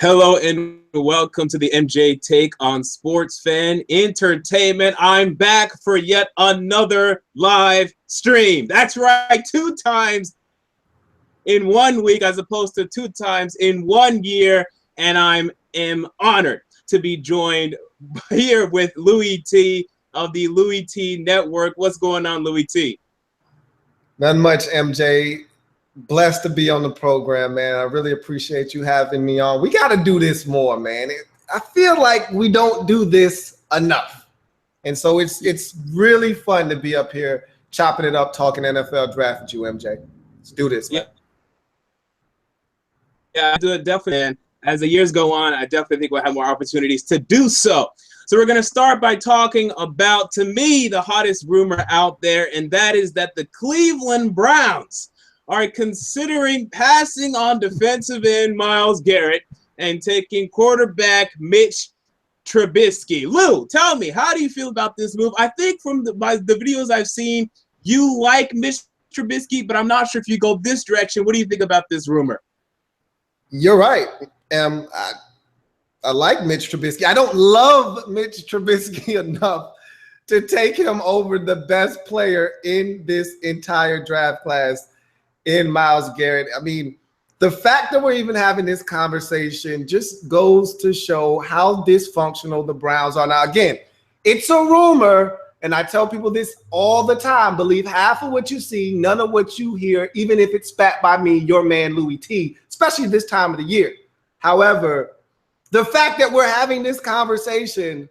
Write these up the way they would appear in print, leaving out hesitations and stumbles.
Hello and welcome to the MJ Take on Sports Fan Entertainment. I'm back for yet another live stream. That's right, 2 times in 1 week as opposed to 2 times in 1 year. And I am honored to be joined here with Louie Tee of the Louie Tee Network. What's going on, Louie Tee? Not much, MJ. Blessed to be on the program, man. I really appreciate you having me on. We got to do this more, man. I feel like we don't do this enough. And so it's really fun to be up here chopping it up, talking NFL draft with you, MJ. Let's do this, man. Yeah, I do it definitely. And as the years go on, I definitely think we'll have more opportunities to do so. So we're going to start by talking about, to me, the hottest rumor out there, and that is that the Cleveland Browns are considering passing on defensive end Myles Garrett and taking quarterback Mitch Trubisky. Lou, tell me, how do you feel about this move? I think from the videos I've seen, you like Mitch Trubisky, but I'm not sure if you go this direction. What do you think about this rumor? You're right. I like Mitch Trubisky. I don't love Mitch Trubisky enough to take him over the best player in this entire draft class in Myles Garrett. I mean, the fact that we're even having this conversation just goes to show how dysfunctional the Browns are. Now, again, it's a rumor, and I tell people this all the time. Believe half of what you see, none of what you hear, even if it's spat by me, your man Louie Tee, especially this time of the year. However, the fact that we're having this conversation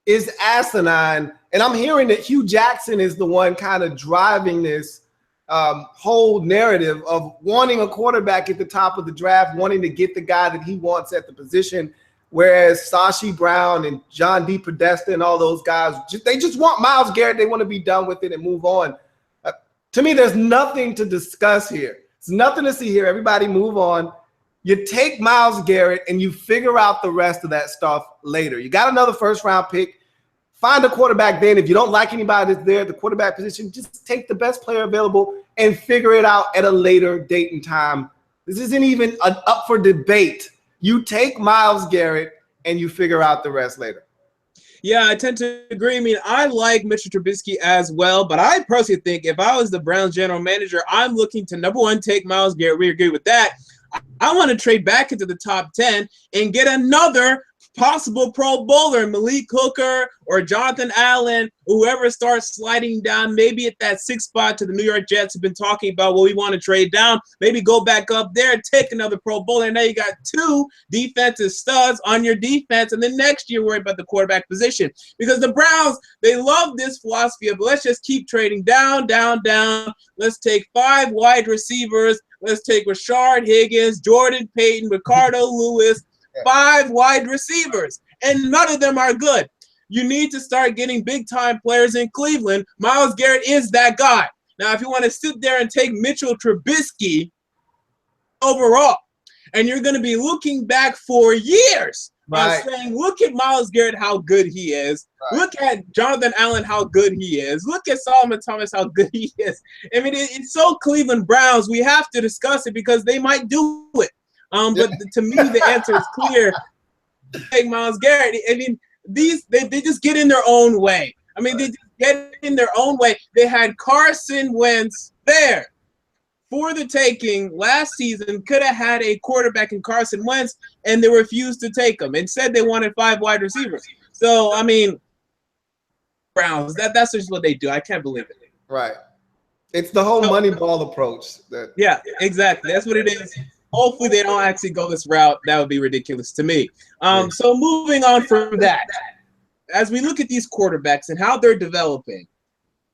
is asinine, and I'm hearing that Hugh Jackson is the one kind of driving this whole narrative of wanting a quarterback at the top of the draft, wanting to get the guy that he wants at the position, whereas Sashi Brown and John D. Podesta and all those guys, they just want Myles Garrett. They want to be done with it and move on. To me, there's nothing to discuss here. There's nothing to see here. Everybody move on. You take Myles Garrett and you figure out the rest of that stuff later. You got another first-round pick. Find a quarterback then. If you don't like anybody that's there at the quarterback position, just take the best player available and figure it out at a later date and time. This isn't even up for debate. You take Myles Garrett and you figure out the rest later. Yeah, I tend to agree. I mean, I like Mitchell Trubisky as well, but I personally think if I was the Browns general manager, I'm looking to, number one, take Myles Garrett. We agree with that. I want to trade back into the top 10 and get another possible Pro Bowler, Malik Hooker or Jonathan Allen, whoever starts sliding down, maybe at that 6th spot to the New York Jets have been talking about, well, we want to trade down, maybe go back up there, take another Pro Bowler, and now you got 2 defensive studs on your defense, and then next year worry about the quarterback position. Because the Browns, they love this philosophy of let's just keep trading down, down, down. Let's take 5 wide receivers. Let's take Rashard Higgins, Jordan Payton, Ricardo Lewis, 5 wide receivers, and none of them are good. You need to start getting big-time players in Cleveland. Myles Garrett is that guy. Now, if you want to sit there and take Mitchell Trubisky overall, and you're going to be looking back for years saying, look at Myles Garrett, how good he is. Right. Look at Jonathan Allen, how good he is. Look at Solomon Thomas, how good he is. I mean, it's so Cleveland Browns. We have to discuss it because they might do it. But to me, the answer is clear. Take Myles Garrett. I mean, they just get in their own way. I mean, they just get in their own way. They had Carson Wentz there for the taking last season, could have had a quarterback in Carson Wentz, and they refused to take him. Instead, they wanted 5 wide receivers. So, I mean, Browns, that's just what they do. I can't believe it. Right. It's the whole money ball approach. Yeah, exactly. That's what it is. Hopefully they don't actually go this route. That would be ridiculous to me. So moving on from that, as we look at these quarterbacks and how they're developing,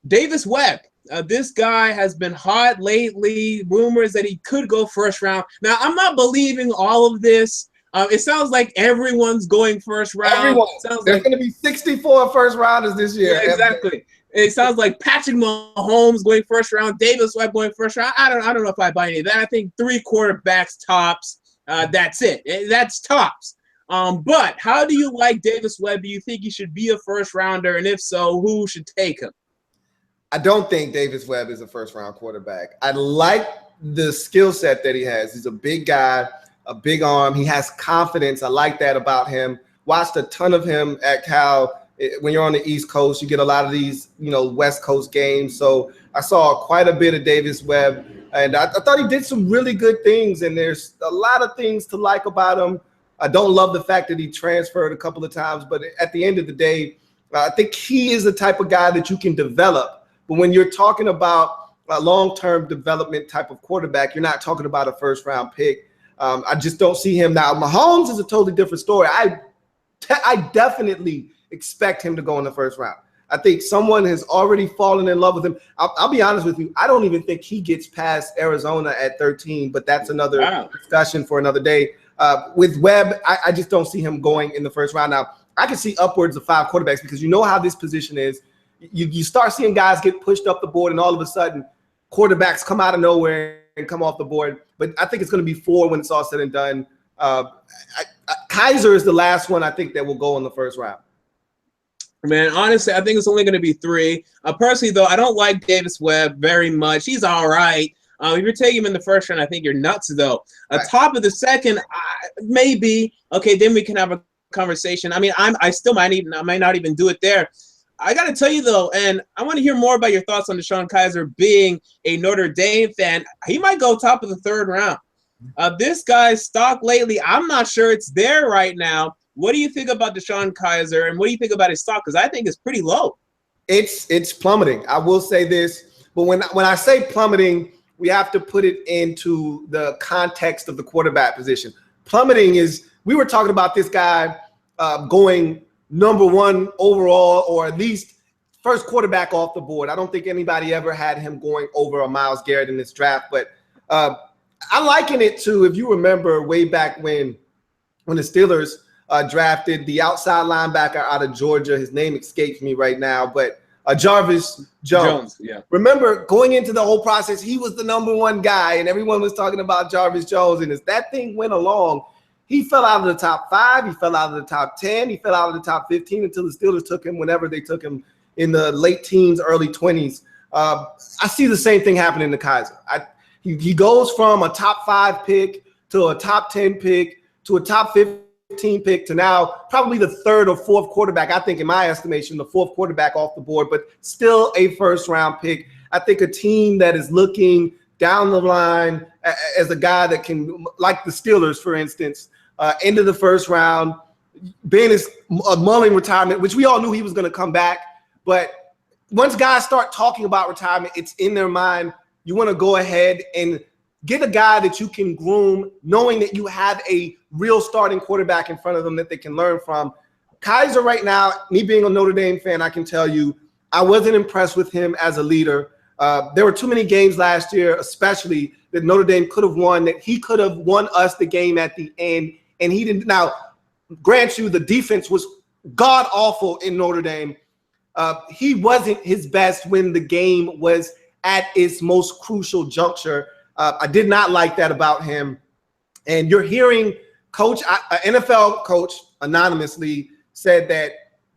Davis Webb, this guy has been hot lately. Rumors that he could go first round. Now, I'm not believing all of this. It sounds like everyone's going first round. Everyone. There's going to be 64 first rounders this year. Yeah, exactly. It sounds like Patrick Mahomes going first round, Davis Webb going first round. I don't know if I buy any of that. I think 3 quarterbacks tops. That's it. That's tops. But how do you like Davis Webb? Do you think he should be a first rounder? And if so, who should take him? I don't think Davis Webb is a first round quarterback. I like the skill set that he has. He's a big guy. a big arm. He has confidence. I like that about him. Watched a ton of him at Cal. When you're on the East Coast, you get a lot of these, West Coast games. So I saw quite a bit of Davis Webb, and I thought he did some really good things, and there's a lot of things to like about him. I don't love the fact that he transferred a couple of times, but at the end of the day, I think he is the type of guy that you can develop. But when you're talking about a long-term development type of quarterback, you're not talking about a first-round pick. I just don't see him now. Mahomes is a totally different story. I definitely expect him to go in the first round. I think someone has already fallen in love with him. I'll be honest with you. I don't even think he gets past Arizona at 13, but that's another discussion for another day. With Webb, I just don't see him going in the first round. Now, I can see upwards of 5 quarterbacks because you know how this position is. You start seeing guys get pushed up the board, and all of a sudden, quarterbacks come out of nowhere and come off the board. But I think it's going to be 4 when it's all said and done. Kaiser is the last one I think that will go in the first round. Man, honestly, I think it's only going to be 3. Personally, though, I don't like Davis Webb very much. He's all right. If you're taking him in the first round, I think you're nuts, though. Right. Top of the second, maybe. Okay, then we can have a conversation. I mean, I still might not even do it there. I got to tell you, though, and I want to hear more about your thoughts on DeShone Kizer being a Notre Dame fan. He might go top of the 3rd round. This guy's stock lately, I'm not sure it's there right now. What do you think about DeShone Kizer, and what do you think about his stock? Because I think it's pretty low. It's plummeting. I will say this, but when I say plummeting, we have to put it into the context of the quarterback position. Plummeting is, we were talking about this guy going number 1 overall, or at least first quarterback off the board. I don't think anybody ever had him going over a Myles Garrett in this draft, but I liken it to, if you remember way back when the Steelers drafted the outside linebacker out of Georgia. His name escapes me right now, but Jarvis Jones. Yeah. Remember, going into the whole process, he was the number 1 guy, and everyone was talking about Jarvis Jones. And as that thing went along, he fell out of the top 5. He fell out of the top 10. He fell out of the top 15 until the Steelers took him whenever they took him in the late teens, early 20s. I see the same thing happening to Kizer. He goes from a top 5 pick to a top 10 pick to a top 15 pick to now probably the 3rd or 4th quarterback. I think, in my estimation, the 4th quarterback off the board, but still a first-round pick. I think a team that is looking down the line as a guy that can, like the Steelers, for instance, into the first round, being his mulling retirement, which we all knew he was going to come back. But once guys start talking about retirement, it's in their mind. You want to go ahead and get a guy that you can groom, knowing that you have a real starting quarterback in front of them that they can learn from. Kizer right now, me being a Notre Dame fan, I can tell you, I wasn't impressed with him as a leader. There were too many games last year, especially, that Notre Dame could have won, that he could have won us the game at the end, and he didn't. Now, grant you, the defense was god-awful in Notre Dame. He wasn't his best when the game was at its most crucial juncture. I did not like that about him. And you're hearing an NFL coach anonymously said that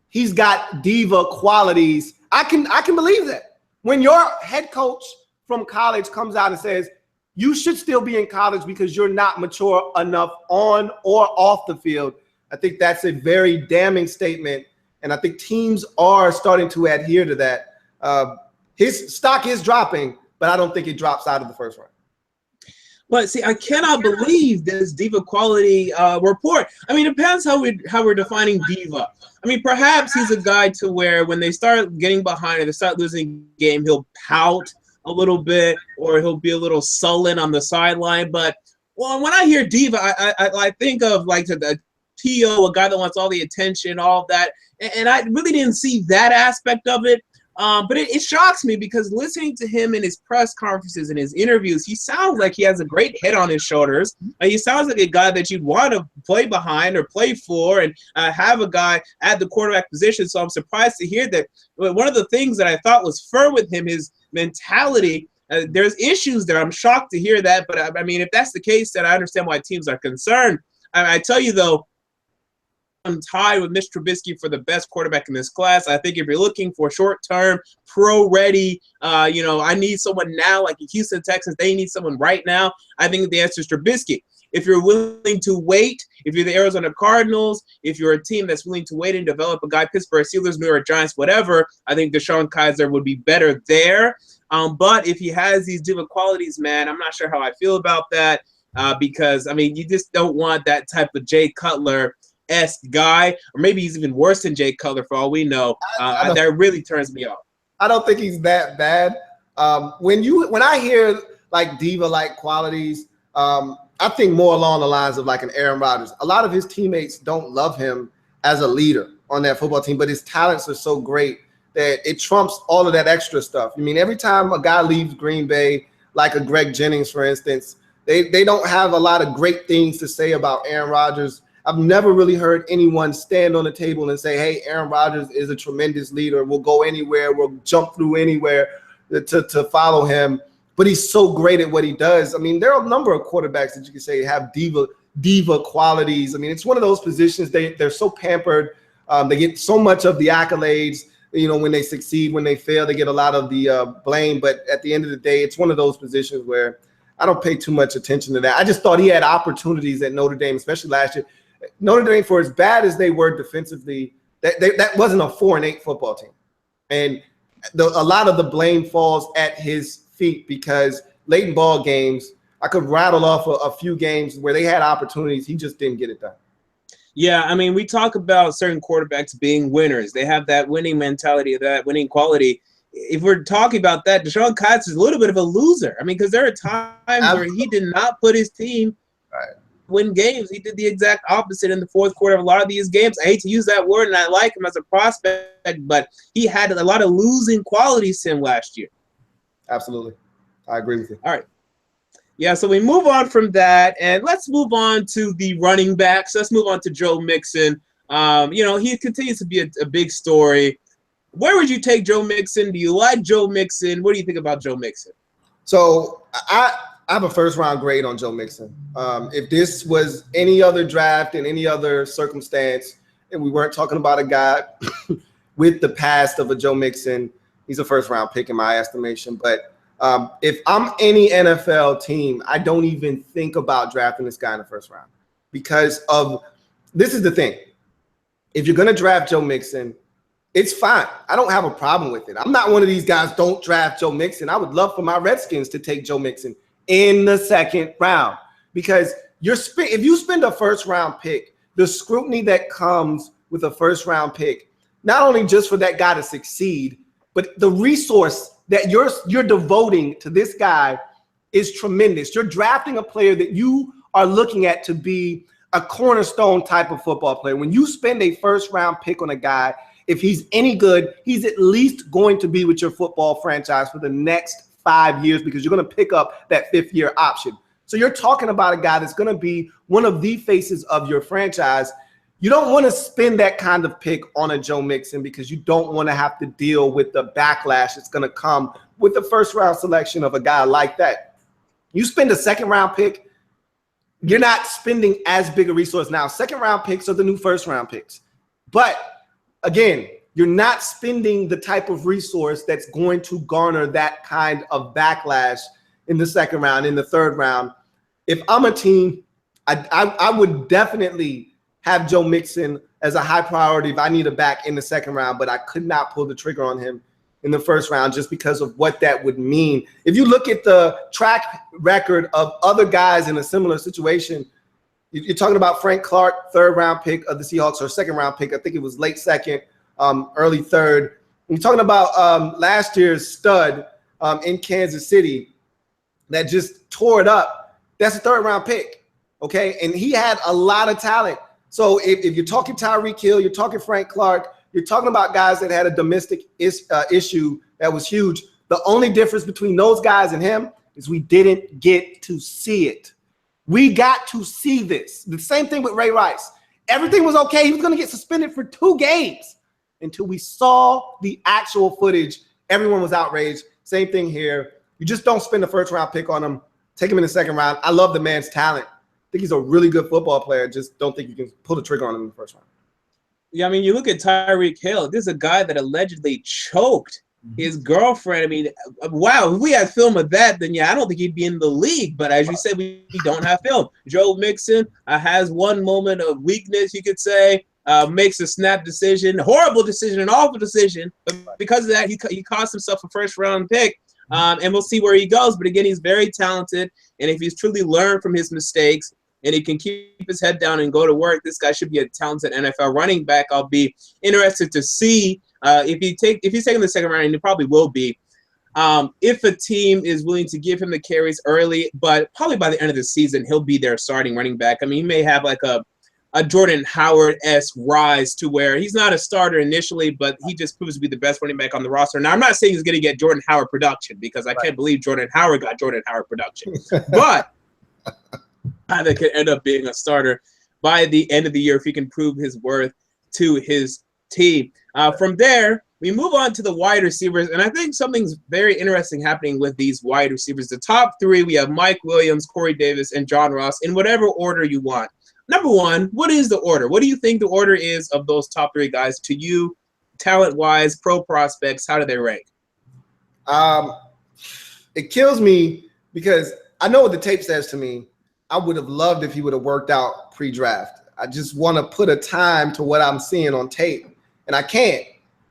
he's got diva qualities. I can believe that. When your head coach from college comes out and says, you should still be in college because you're not mature enough on or off the field, I think that's a very damning statement. And I think teams are starting to adhere to that. His stock is dropping, but I don't think it drops out of the first round. But see, I cannot believe this diva quality report. I mean, it depends how we're defining diva. I mean, perhaps he's a guy to where when they start getting behind or they start losing the game, he'll pout a little bit or he'll be a little sullen on the sideline. But well, when I hear diva, I think of like the TO, a guy that wants all the attention, all of that. And I really didn't see that aspect of it. But it shocks me because listening to him in his press conferences and his interviews, he sounds like he has a great head on his shoulders. He sounds like a guy that you'd want to play behind or play for and have a guy at the quarterback position. So I'm surprised to hear that. One of the things that I thought was fair with him, his mentality, there's issues there. I'm shocked to hear that. But, I mean, if that's the case, then I understand why teams are concerned. I tell you, though, I'm tied with Mitch Trubisky for the best quarterback in this class. I think if you're looking for short-term, pro-ready, I need someone now, like the Houston Texans, they need someone right now. I think the answer is Trubisky. if you're willing to wait, if you're the Arizona Cardinals, if you're a team that's willing to wait and develop a guy, Pittsburgh Steelers, New York Giants, whatever, I think DeShone Kizer would be better there. But if he has these diva qualities, man, I'm not sure how I feel about that because, I mean, you just don't want that type of Jay Cutler-esque guy, or maybe he's even worse than Jay Cutler for all we know. That really turns me off. I don't think he's that bad. When I hear like diva-like qualities, I think more along the lines of like an Aaron Rodgers. A lot of his teammates don't love him as a leader on that football team, but his talents are so great that it trumps all of that extra stuff. I mean, every time a guy leaves Green Bay, like a Greg Jennings, for instance, they don't have a lot of great things to say about Aaron Rodgers. I've never really heard anyone stand on the table and say, hey, Aaron Rodgers is a tremendous leader. We'll go anywhere. We'll jump through anywhere to follow him. But he's so great at what he does. I mean, there are a number of quarterbacks that you can say have diva qualities. I mean, it's one of those positions, they're so pampered. They get so much of the accolades. You know, when they succeed, when they fail, they get a lot of the blame. But at the end of the day, it's one of those positions where I don't pay too much attention to that. I just thought he had opportunities at Notre Dame, especially last year. Notre Dame, for as bad as they were defensively, that wasn't a 4-8 football team. And a lot of the blame falls at his feet because late in ball games, I could rattle off a few games where they had opportunities. He just didn't get it done. Yeah, I mean, we talk about certain quarterbacks being winners. They have that winning mentality, that winning quality. If we're talking about that, DeShone Kizer is a little bit of a loser. I mean, because there are times where he did not put his team win games. He did the exact opposite in the fourth quarter of a lot of these games. I hate to use that word, and I like him as a prospect, but he had a lot of losing qualities to him last year. Absolutely. I agree with you. All right. Yeah, so we move on from that, and let's move on to the running backs. Let's move on to Joe Mixon. You know, he continues to be a big story. Where would you take Joe Mixon? Do you like Joe Mixon? What do you think about Joe Mixon? So I have a first-round grade on Joe Mixon. If this was any other draft in any other circumstance, and we weren't talking about a guy with the past of a Joe Mixon, he's a first-round pick in my estimation. But if I'm any NFL team, I don't even think about drafting this guy in the first round because of this is the thing. If you're going to draft Joe Mixon, it's fine. I don't have a problem with it. I'm not one of these guys, don't draft Joe Mixon. I would love for my Redskins to take Joe Mixon in the second round because if you spend a first-round pick, the scrutiny that comes with a first-round pick, not only just for that guy to succeed, but the resource that you're devoting to this guy is tremendous. You're drafting a player that you are looking at to be a cornerstone type of football player. When you spend a first-round pick on a guy, if he's any good, he's at least going to be with your football franchise for the next 5 years because you're going to pick up that fifth-year option. So you're talking about a guy that's going to be one of the faces of your franchise. You don't want to spend that kind of pick on a Joe Mixon because you don't want to have to deal with the backlash that's going to come with the first-round selection of a guy like that. You spend a second-round pick, you're not spending as big a resource now. Second-round picks are the new first-round picks. But, again, you're not spending the type of resource that's going to garner that kind of backlash in the second round, in the third round. If I'm a team, I would definitely have Joe Mixon as a high priority if I need a back in the second round, but I could not pull the trigger on him in the first round just because of what that would mean. If you look at the track record of other guys in a similar situation, you're talking about Frank Clark, third-round pick of the Seahawks, or second-round pick. I think it was late second, early third. You're talking about last year's stud in Kansas City that just tore it up. That's a third-round pick, okay? And he had a lot of talent. So if you're talking Tyreek Hill, you're talking Frank Clark, you're talking about guys that had a domestic issue that was huge. The only difference between those guys and him is we didn't get to see it. We got to see this. The same thing with Ray Rice. Everything was okay. He was going to get suspended for 2 games until we saw the actual footage. Everyone was outraged. Same thing here. You just don't spend a first-round pick on him. Take him in the second round. I love the man's talent. I think he's a really good football player. Just don't think you can pull the trigger on him in the first round. Yeah, I mean, you look at Tyreek Hill. This is a guy that allegedly choked his girlfriend. I mean, wow, if we had film of that, then yeah, I don't think he'd be in the league. But as you said, we don't have film. Joe Mixon has one moment of weakness, you could say, makes a snap decision, horrible decision, an awful decision. But because of that, he cost himself a first-round pick. And we'll see where he goes. But again, he's very talented. And if he's truly learned from his mistakes and he can keep his head down and go to work, this guy should be a talented NFL running back. I'll be interested to see if he's taking the second round, and he probably will be, if a team is willing to give him the carries early, but probably by the end of the season, he'll be their starting running back. I mean, he may have like a Jordan Howard-esque rise to where he's not a starter initially, but he just proves to be the best running back on the roster. Now, I'm not saying he's going to get Jordan Howard production because I can't believe Jordan Howard got Jordan Howard production. But I think could end up being a starter by the end of the year if he can prove his worth to his team. From there, we move on to the wide receivers, and I think something's very interesting happening with these wide receivers. The top three, we have Mike Williams, Corey Davis, and John Ross in whatever order you want. Number one, what is the order? What do you think the order is of those top three guys to you, talent-wise, pro prospects? How do they rank? It kills me because I know what the tape says to me. I would have loved if he would have worked out pre-draft. I just want to put a time to what I'm seeing on tape, and I can't.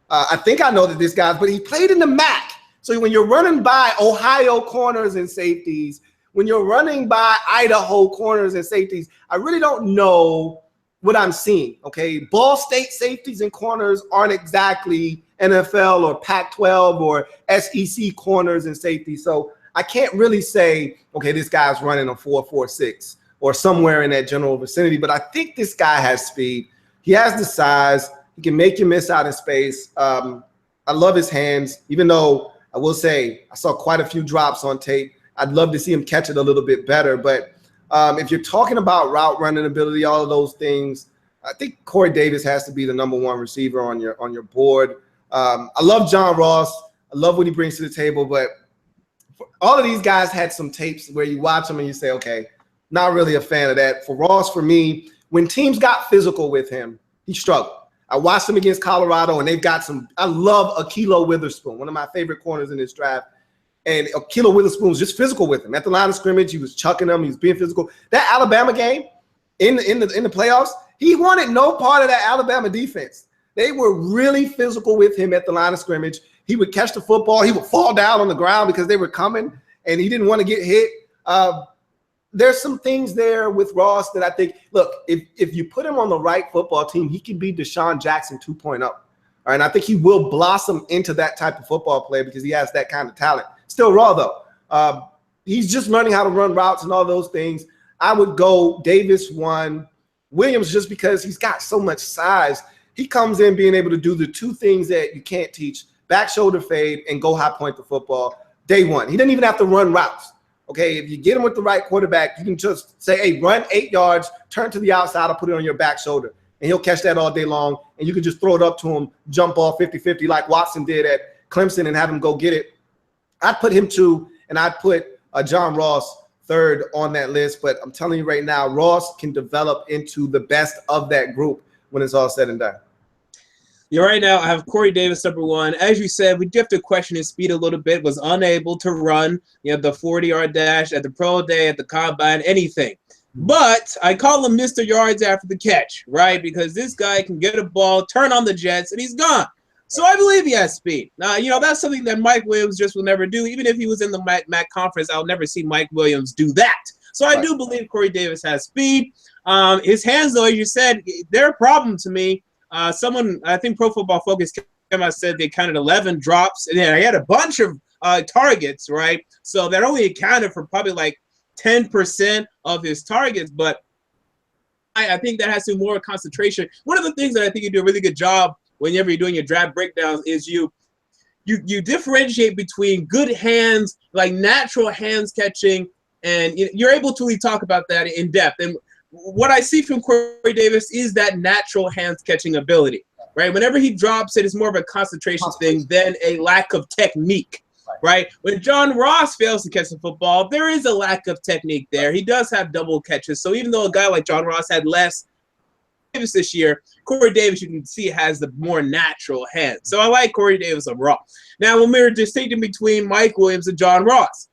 I think I know that this guy, but he played in the MAC. So when you're running by Ohio corners and safeties, when you're running by Idaho corners and safeties, I really don't know what I'm seeing, okay? Ball State safeties and corners aren't exactly NFL or Pac-12 or SEC corners and safeties. So I can't really say, okay, this guy's running a 4.46 or somewhere in that general vicinity, but I think this guy has speed. He has the size. He can make you miss out in space. I love his hands, even though I will say I saw quite a few drops on tape. I'd love to see him catch it a little bit better. But if you're talking about route running ability, all of those things, I think Corey Davis has to be the number one receiver on your board. I love John Ross. I love what he brings to the table. But all of these guys had some tapes where you watch them and you say, okay, not really a fan of that. For Ross, for me, when teams got physical with him, he struggled. I watched him against Colorado, and they've got some – I love Ahkello Witherspoon, one of my favorite corners in this draft. And Ahkello Witherspoon was just physical with him. At the line of scrimmage, he was chucking them. He was being physical. That Alabama game in the playoffs, he wanted no part of that Alabama defense. They were really physical with him at the line of scrimmage. He would catch the football. He would fall down on the ground because they were coming, and he didn't want to get hit. There's some things there with Ross that I think, look, if you put him on the right football team, he can be Deshaun Jackson 2.0. All right, and I think he will blossom into that type of football player because he has that kind of talent. Still raw, though. He's just learning how to run routes and all those things. I would go Davis 1, Williams just because he's got so much size. He comes in being able to do the two things that you can't teach, back shoulder fade and go high point the football day one. He doesn't even have to run routes. Okay, if you get him with the right quarterback, you can just say, hey, run 8 yards, turn to the outside, or put it on your back shoulder. And he'll catch that all day long. And you can just throw it up to him, jump ball 50-50 like Watson did at Clemson and have him go get it. I'd put him 2, and I'd put John Ross 3rd on that list. But I'm telling you right now, Ross can develop into the best of that group when it's all said and done. Yeah, right now I have Corey Davis number 1. As you said, we do have to question his speed a little bit. Was unable to run, the 40-yard dash at the pro day, at the combine, anything. But I call him Mr. Yards after the catch, right? Because this guy can get a ball, turn on the jets, and he's gone. So I believe he has speed. Now, that's something that Mike Williams just will never do. Even if he was in the MAC conference, I'll never see Mike Williams do that. So I do believe Corey Davis has speed. His hands, though, as you said, they're a problem to me. Someone, I think Pro Football Focus came out, said they counted 11 drops, and then he had a bunch of targets, right? So that only accounted for probably like 10% of his targets, but I think that has to do more concentration. One of the things that I think you do a really good job whenever you're doing your draft breakdowns is you differentiate between good hands, like natural hands catching, and you're able to really talk about that in depth. And what I see from Corey Davis is that natural hands catching ability, right? Whenever he drops it, it's more of a concentration thing than a lack of technique, right? When John Ross fails to catch the football, there is a lack of technique there. He does have double catches. So even though a guy like John Ross had less Davis this year, Corey Davis, you can see, has the more natural hand. So I like Corey Davis overall. Now, when we were distinguishing between Mike Williams and John Ross,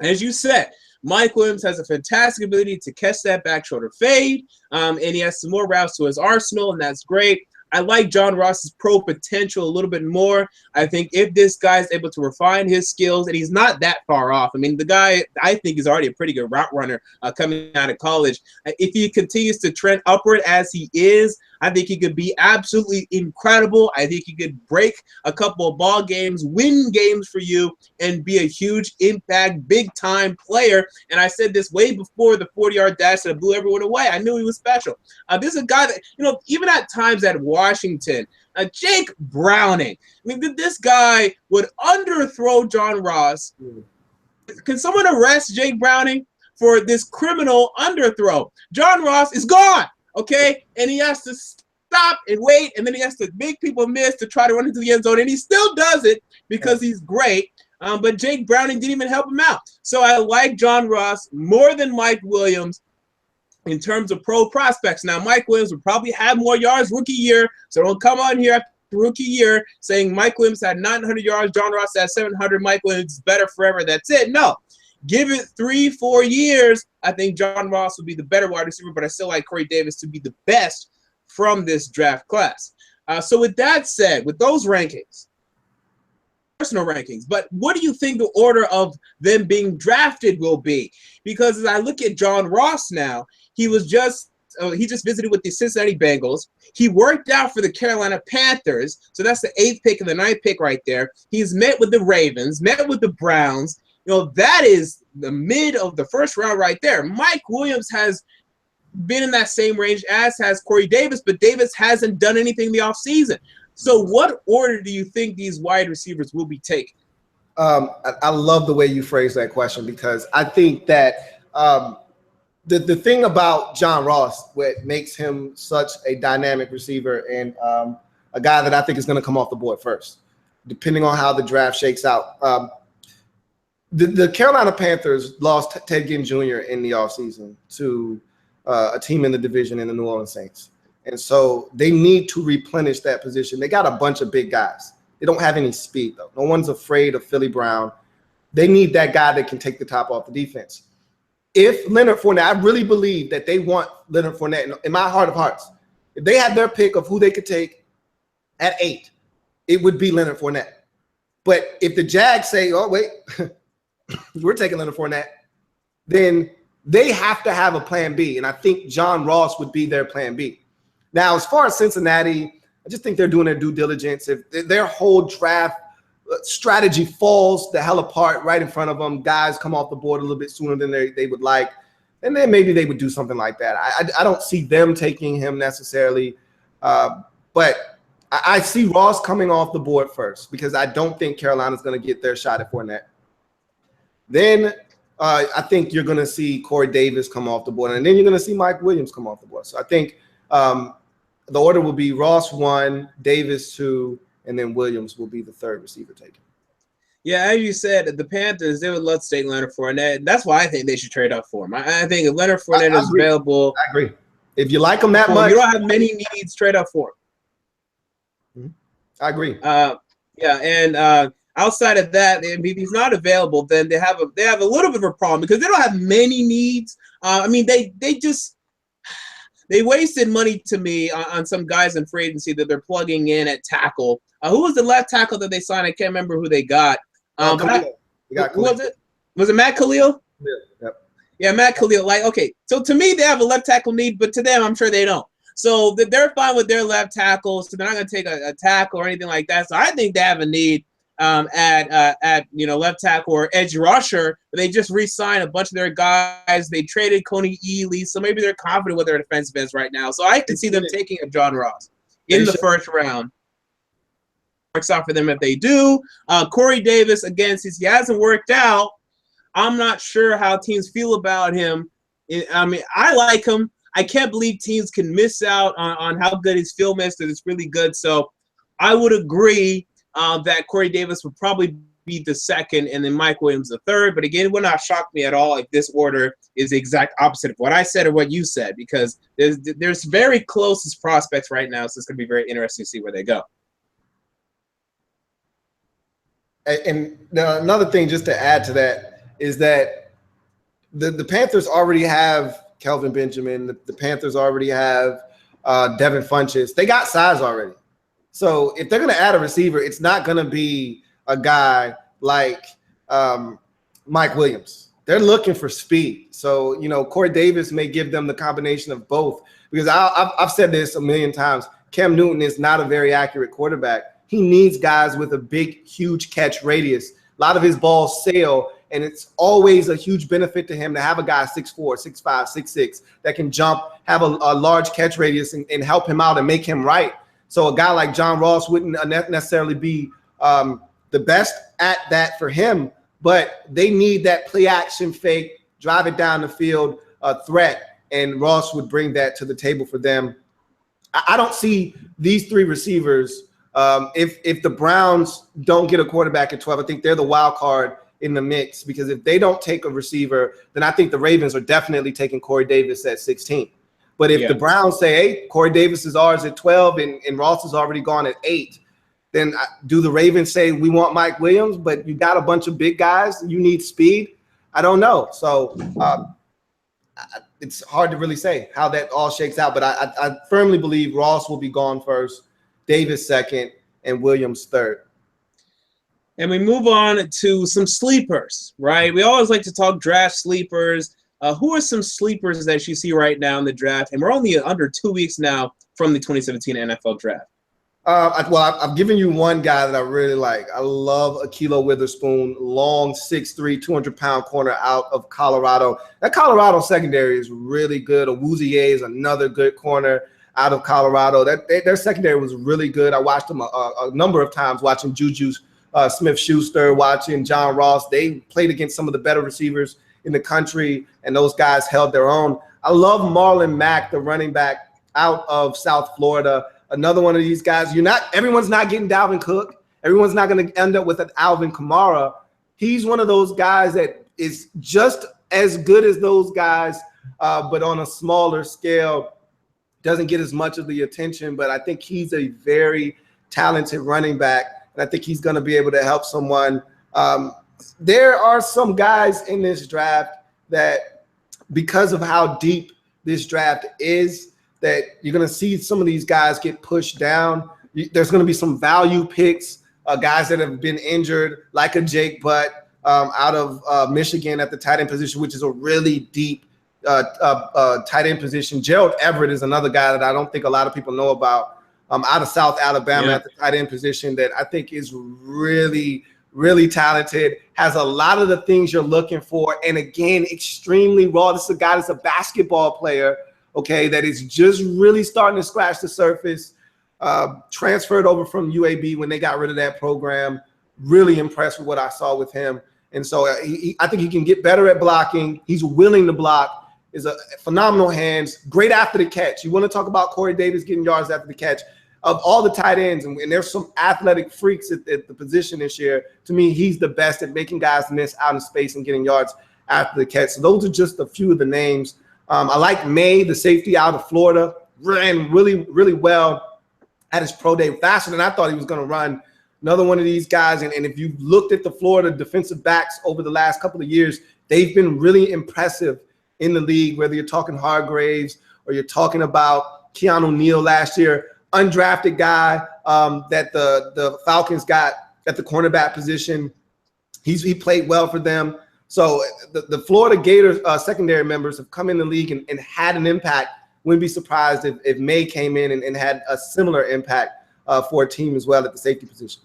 as you said, Mike Williams has a fantastic ability to catch that back shoulder fade, and he has some more routes to his arsenal, and that's great. I like John Ross's pro potential a little bit more. I think if this guy is able to refine his skills, and he's not that far off. I mean, the guy, I think, is already a pretty good route runner coming out of college. If he continues to trend upward as he is, I think he could be absolutely incredible. I think he could break a couple of ball games, win games for you, and be a huge impact, big-time player. And I said this way before the 40-yard dash that blew everyone away. I knew he was special. This is a guy that, even at times at Washington, Jake Browning, I mean, this guy would underthrow John Ross. Can someone arrest Jake Browning for this criminal underthrow? John Ross is gone. Okay, and he has to stop and wait, and then he has to make people miss to try to run into the end zone, and he still does it because he's great. But Jake Browning didn't even help him out. So I like John Ross more than Mike Williams in terms of pro prospects. Now, Mike Williams would probably have more yards rookie year, so don't come on here after rookie year saying Mike Williams had 900 yards, John Ross had 700, Mike Williams is better forever. That's it. No. Give it 3-4 years. I think John Ross will be the better wide receiver, but I still like Corey Davis to be the best from this draft class. So with that said, with those rankings, personal rankings, but what do you think the order of them being drafted will be? Because as I look at John Ross now, he just visited with the Cincinnati Bengals. He worked out for the Carolina Panthers, so that's the 8th pick and the 9th pick right there. He's met with the Ravens, met with the Browns. That is the mid of the first round right there. Mike Williams has been in that same range as has Corey Davis, but Davis hasn't done anything in the offseason. So what order do you think these wide receivers will be taken? I love the way you phrase that question, because I think that the thing about John Ross, what makes him such a dynamic receiver and a guy that I think is going to come off the board first, depending on how the draft shakes out. The Carolina Panthers lost Ted Ginn Jr. in the offseason to a team in the division in the New Orleans Saints. And so they need to replenish that position. They got a bunch of big guys. They don't have any speed, though. No one's afraid of Philly Brown. They need that guy that can take the top off the defense. If Leonard Fournette, I really believe that they want Leonard Fournette in my heart of hearts. If they had their pick of who they could take at 8, it would be Leonard Fournette. But if the Jags say, oh, wait, we're taking Leonard Fournette, then they have to have a plan B. And I think John Ross would be their plan B. Now, as far as Cincinnati, I just think they're doing their due diligence. If their whole draft strategy falls the hell apart right in front of them, guys come off the board a little bit sooner than they would like, and then maybe they would do something like that. I don't see them taking him necessarily, but I see Ross coming off the board first, because I don't think Carolina's going to get their shot at Fournette. Then I think you're going to see Corey Davis come off the board, and then you're going to see Mike Williams come off the board. So I think the order will be Ross 1, Davis 2, and then Williams will be the 3rd receiver taken. Yeah, as you said, the Panthers, they would love to take Leonard Fournette. That's why I think they should trade up for him. I think if Leonard Fournette is available. I agree. If you like him that much. You don't have many needs, trade up for him. I agree. Outside of that, if he's not available, then they have a little bit of a problem, because they don't have many needs. They wasted money to me on some guys in free agency that they're plugging in at tackle. Who was the left tackle that they signed? I can't remember who they got. Who was it? Was it Matt Khalil? Yeah. Yep. Yeah, Matt Khalil. So to me, they have a left tackle need, but to them, I'm sure they don't. So they're fine with their left tackle, so they're not going to take a tackle or anything like that. So I think they have a need at left tackle or edge rusher. They just re-signed a bunch of their guys. They traded Coney Ely, so maybe they're confident with their defensive ends right now. So I can see them taking a John Ross in the first round. Works out for them if they do. Corey Davis, again, since he hasn't worked out, I'm not sure how teams feel about him. I mean, I like him. I can't believe teams can miss out on how good his film is, because it's really good. So I would agree that Corey Davis would probably be the second, and then Mike Williams the third. But again, it would not shock me at all if this order is the exact opposite of what I said or what you said, because there's very closest prospects right now, so it's going to be very interesting to see where they go. And another thing just to add to that is that the Panthers already have Kelvin Benjamin. The Panthers already have Devin Funchess. They got size already. So if they're going to add a receiver, it's not going to be a guy like Mike Williams. They're looking for speed. So, Corey Davis may give them the combination of both, because I've said this a million times. Cam Newton is not a very accurate quarterback. He needs guys with a big, huge catch radius. A lot of his balls sail, and it's always a huge benefit to him to have a guy 6'4", 6'5", 6'6", that can jump, have a large catch radius, and help him out and make him right. So a guy like John Ross wouldn't necessarily be the best at that for him, but they need that play action fake, drive it down the field threat, and Ross would bring that to the table for them. I don't see these three receivers. If the Browns don't get a quarterback at 12, I think they're the wild card in the mix, because if they don't take a receiver, then I think the Ravens are definitely taking Corey Davis at 16. But if the Browns say, hey, Corey Davis is ours at 12 and Ross is already gone at 8, then do the Ravens say, we want Mike Williams, but you got a bunch of big guys, you need speed? I don't know. So it's hard to really say how that all shakes out, but I firmly believe Ross will be gone first, Davis second, and Williams third. And we move on to some sleepers, right? We always like to talk draft sleepers. Who are some sleepers that you see right now in the draft? And we're only under 2 weeks now from the 2017 NFL draft. I've given you one guy that I really like. I love Ahkello Witherspoon, long 6'3", 200-pound corner out of Colorado. That Colorado secondary is really good. Awuzie is another good corner out of Colorado. Their secondary was really good. I watched them a number of times, watching Juju Smith-Schuster, watching John Ross. They played against some of the better receivers in the country, and those guys held their own. I love Marlon Mack, the running back out of South Florida. Another one of these guys. Everyone's not getting Dalvin Cook. Everyone's not going to end up with an Alvin Kamara. He's one of those guys that is just as good as those guys, but on a smaller scale. Doesn't get as much of the attention, but I think he's a very talented running back, and I think he's going to be able to help someone. There are some guys in this draft that, because of how deep this draft is, that you're going to see some of these guys get pushed down. There's going to be some value picks, guys that have been injured, like a Jake Butt out of Michigan at the tight end position, which is a really deep tight end position. Gerald Everett is another guy that I don't think a lot of people know about, out of South Alabama at the tight end position, that I think is really, really talented, has a lot of the things you're looking for, and again, extremely raw. This is a guy that's a basketball player, okay, that is just really starting to scratch the surface. Transferred over from UAB when they got rid of that program. Really impressed with what I saw with him. And so I think he can get better at blocking. He's willing to block. Is a phenomenal hands, great after the catch. You want to talk about Corey Davis getting yards after the catch. Of all the tight ends, and there's some athletic freaks at the position this year, to me, he's the best at making guys miss out in space and getting yards after the catch. So those are just a few of the names. I like May, the safety out of Florida, ran really, really well at his pro day, faster than I thought he was going to run. Another one of these guys, and if you've looked at the Florida defensive backs over the last couple of years, they've been really impressive in the league, whether you're talking Hargraves or you're talking about Keanu Neal last year, undrafted guy that the Falcons got at the cornerback position. He played well for them. So the Florida Gators secondary members have come in the league and had an impact. Wouldn't be surprised if May came in and had a similar impact for a team as well at the safety position.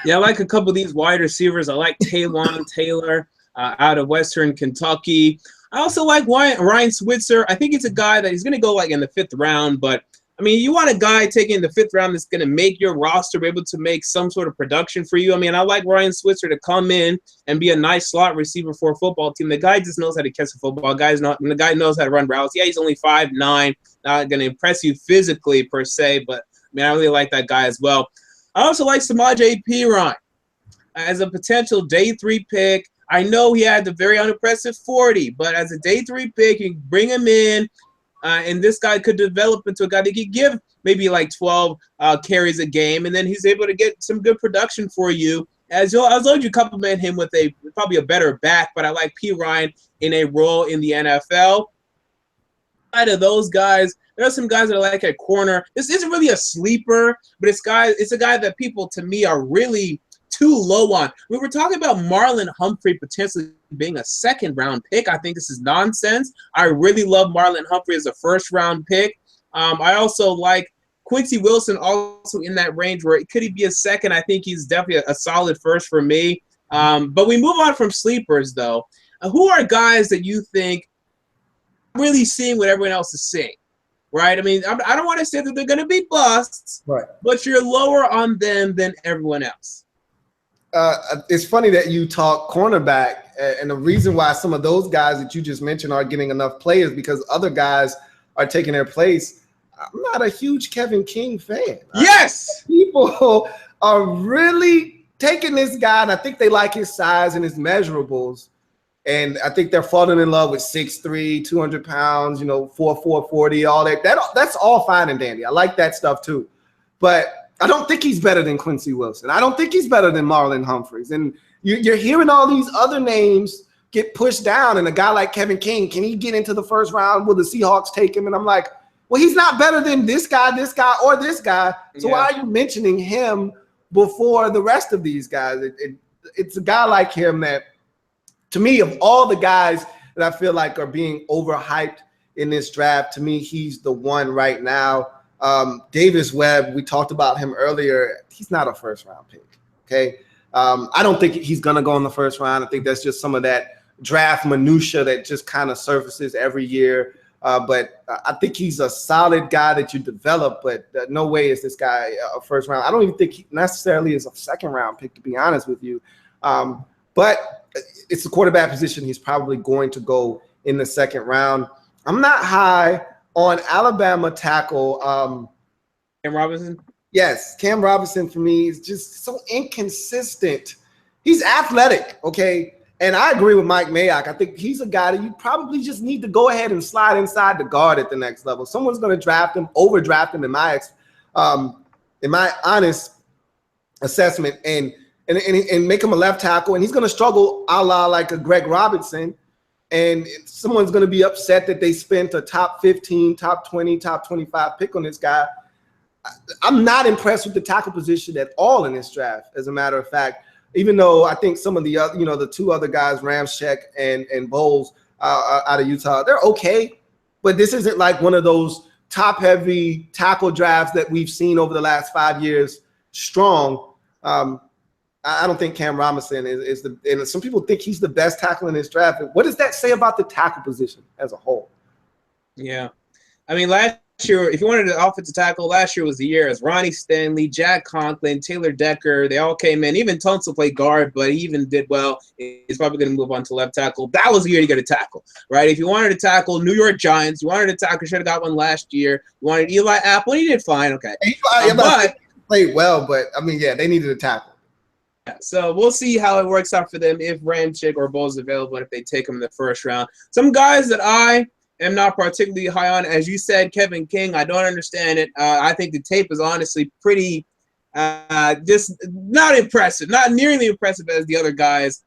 Yeah, I like a couple of these wide receivers. I like Taywan Taylor out of Western Kentucky. I also like Ryan Switzer. I think it's a guy that he's going to go like in the 5th round, but I mean, you want a guy taking in the 5th round that's going to make your roster be able to make some sort of production for you. I mean, I like Ryan Switzer to come in and be a nice slot receiver for a football team. The guy just knows how to catch a football. The guy knows how to run routes. Yeah, he's only 5'9", not going to impress you physically per se, but I mean, I really like that guy as well. I also like Samaje Perine as a potential day 3 pick. I know he had the very unimpressive 40, but as a day 3 pick, you bring him in, and this guy could develop into a guy that could give maybe like 12 carries a game, and then he's able to get some good production for you. As long as you compliment him with probably a better back, but I like P. Ryan in a role in the NFL. Out of those guys, there are some guys that I like at corner. This isn't really a sleeper, but it's a guy that people, to me, are really too low on. We were talking about Marlon Humphrey potentially being a second-round pick. I think this is nonsense. I really love Marlon Humphrey as a first-round pick. I also like Quincy Wilson also in that range where could he be a second? I think he's definitely a solid first for me. But we move on from sleepers, though. Who are guys that you think really seeing what everyone else is seeing? Right? I mean, I don't want to say that they're going to be busts, right, but you're lower on them than everyone else. It's funny that you talk cornerback, and the reason why some of those guys that you just mentioned are getting enough players because other guys are taking their place. I'm not a huge Kevin King fan. Yes! People are really taking this guy, and I think they like his size and his measurables, and I think they're falling in love with 6'3", 200 pounds, 4'4", 40, all that. That's all fine and dandy. I like that stuff too. But I don't think he's better than Quincy Wilson. I don't think he's better than Marlon Humphreys. And you're hearing all these other names get pushed down, and a guy like Kevin King, can he get into the first round? Will the Seahawks take him? And I'm like, well, he's not better than this guy, or this guy. So why are you mentioning him before the rest of these guys? It's a guy like him that, to me, of all the guys that I feel like are being overhyped in this draft, to me, he's the one right now. Davis Webb, we talked about him earlier. He's not a first-round pick, okay? I don't think he's going to go in the first round. I think that's just some of that draft minutia that just kind of surfaces every year. But I think he's a solid guy that you develop, but no way is this guy a first round. I don't even think he necessarily is a second-round pick, to be honest with you. But it's the quarterback position. He's probably going to go in the second round. I'm not high on Alabama tackle. Cam Robinson? Yes, Cam Robinson for me is just so inconsistent. He's athletic, okay? And I agree with Mike Mayock. I think he's a guy that you probably just need to go ahead and slide inside the guard at the next level. Someone's going to draft him, overdraft him in my honest assessment, and make him a left tackle. And he's going to struggle a la like a Greg Robinson. And someone's going to be upset that they spent a top 15, top 20, top 25 pick on this guy. I'm not impressed with the tackle position at all in this draft, as a matter of fact, even though I think some of the other, the two other guys, Ramczyk and Bowles out of Utah, they're okay. But this isn't like one of those top-heavy tackle drafts that we've seen over the last 5 years strong. I don't think Cam Robinson is the – and some people think he's the best tackle in this draft. What does that say about the tackle position as a whole? Yeah. I mean, last year, if you wanted an offensive tackle, last year was the year as Ronnie Stanley, Jack Conklin, Taylor Decker, they all came in. Even Tunsil played guard, but he even did well. He's probably going to move on to left tackle. That was the year to get a tackle, right? If you wanted to tackle New York Giants, you wanted to tackle, should have got one last year. You wanted Eli Apple, he did fine, okay. But played well, but, I mean, yeah, they needed a tackle. So we'll see how it works out for them if Ramczyk or Bowles is available and if they take him in the first round. Some guys that I am not particularly high on, as you said, Kevin King, I don't understand it. I think the tape is honestly pretty just not impressive, not nearly impressive as the other guys.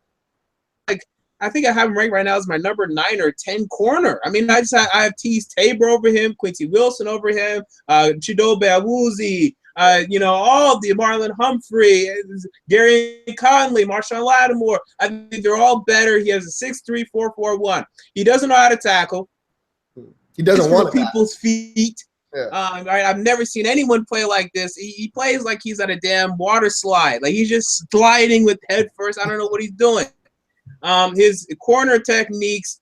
Like, I think I have him ranked right now as my number 9 or 10 corner. I mean, I have teased Tabor over him, Quincy Wilson over him, Chidobe Awuzie, all of the Marlon Humphrey, Gary Conley, Marshawn Lattimore. I think they're all better. He has a 6'3", 4'4", He doesn't know how to tackle. He doesn't want people's feet. Yeah. I've never seen anyone play like this. He plays like he's at a damn water slide. Like he's just sliding with head first. I don't know what he's doing. His corner techniques,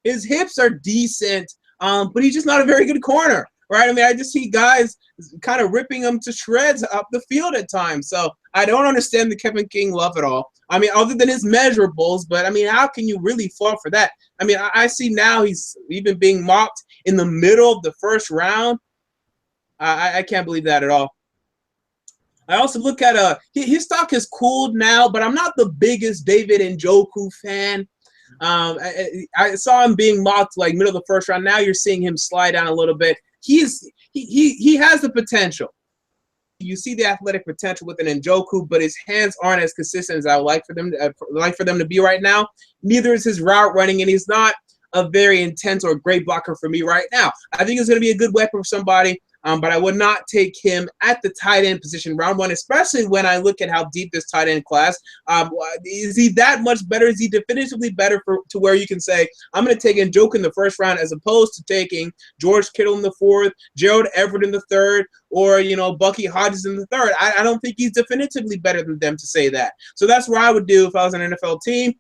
his hips are decent, but he's just not a very good corner. Right? I mean, I just see guys kind of ripping him to shreds up the field at times. So I don't understand the Kevin King love at all. I mean, other than his measurables, but I mean, how can you really fall for that? I mean, I see now he's even being mocked in the middle of the first round. I can't believe that at all. I also look at his stock has cooled now, but I'm not the biggest David Njoku fan. I saw him being mocked like middle of the first round. Now you're seeing him slide down a little bit. He has the potential. You see the athletic potential with an Njoku, but his hands aren't as consistent as I would like for them to be right now. Neither is his route running, and he's not a very intense or great blocker for me right now. I think he's going to be a good weapon for somebody, but I would not take him at the tight end position round one, especially when I look at how deep this tight end class. Is he that much better? Is he definitively better to where you can say, I'm going to take Njoku in the first round as opposed to taking George Kittle in the fourth, Gerald Everett in the third, or, Bucky Hodges in the third? I don't think he's definitively better than them to say that. So that's what I would do if I was an NFL team.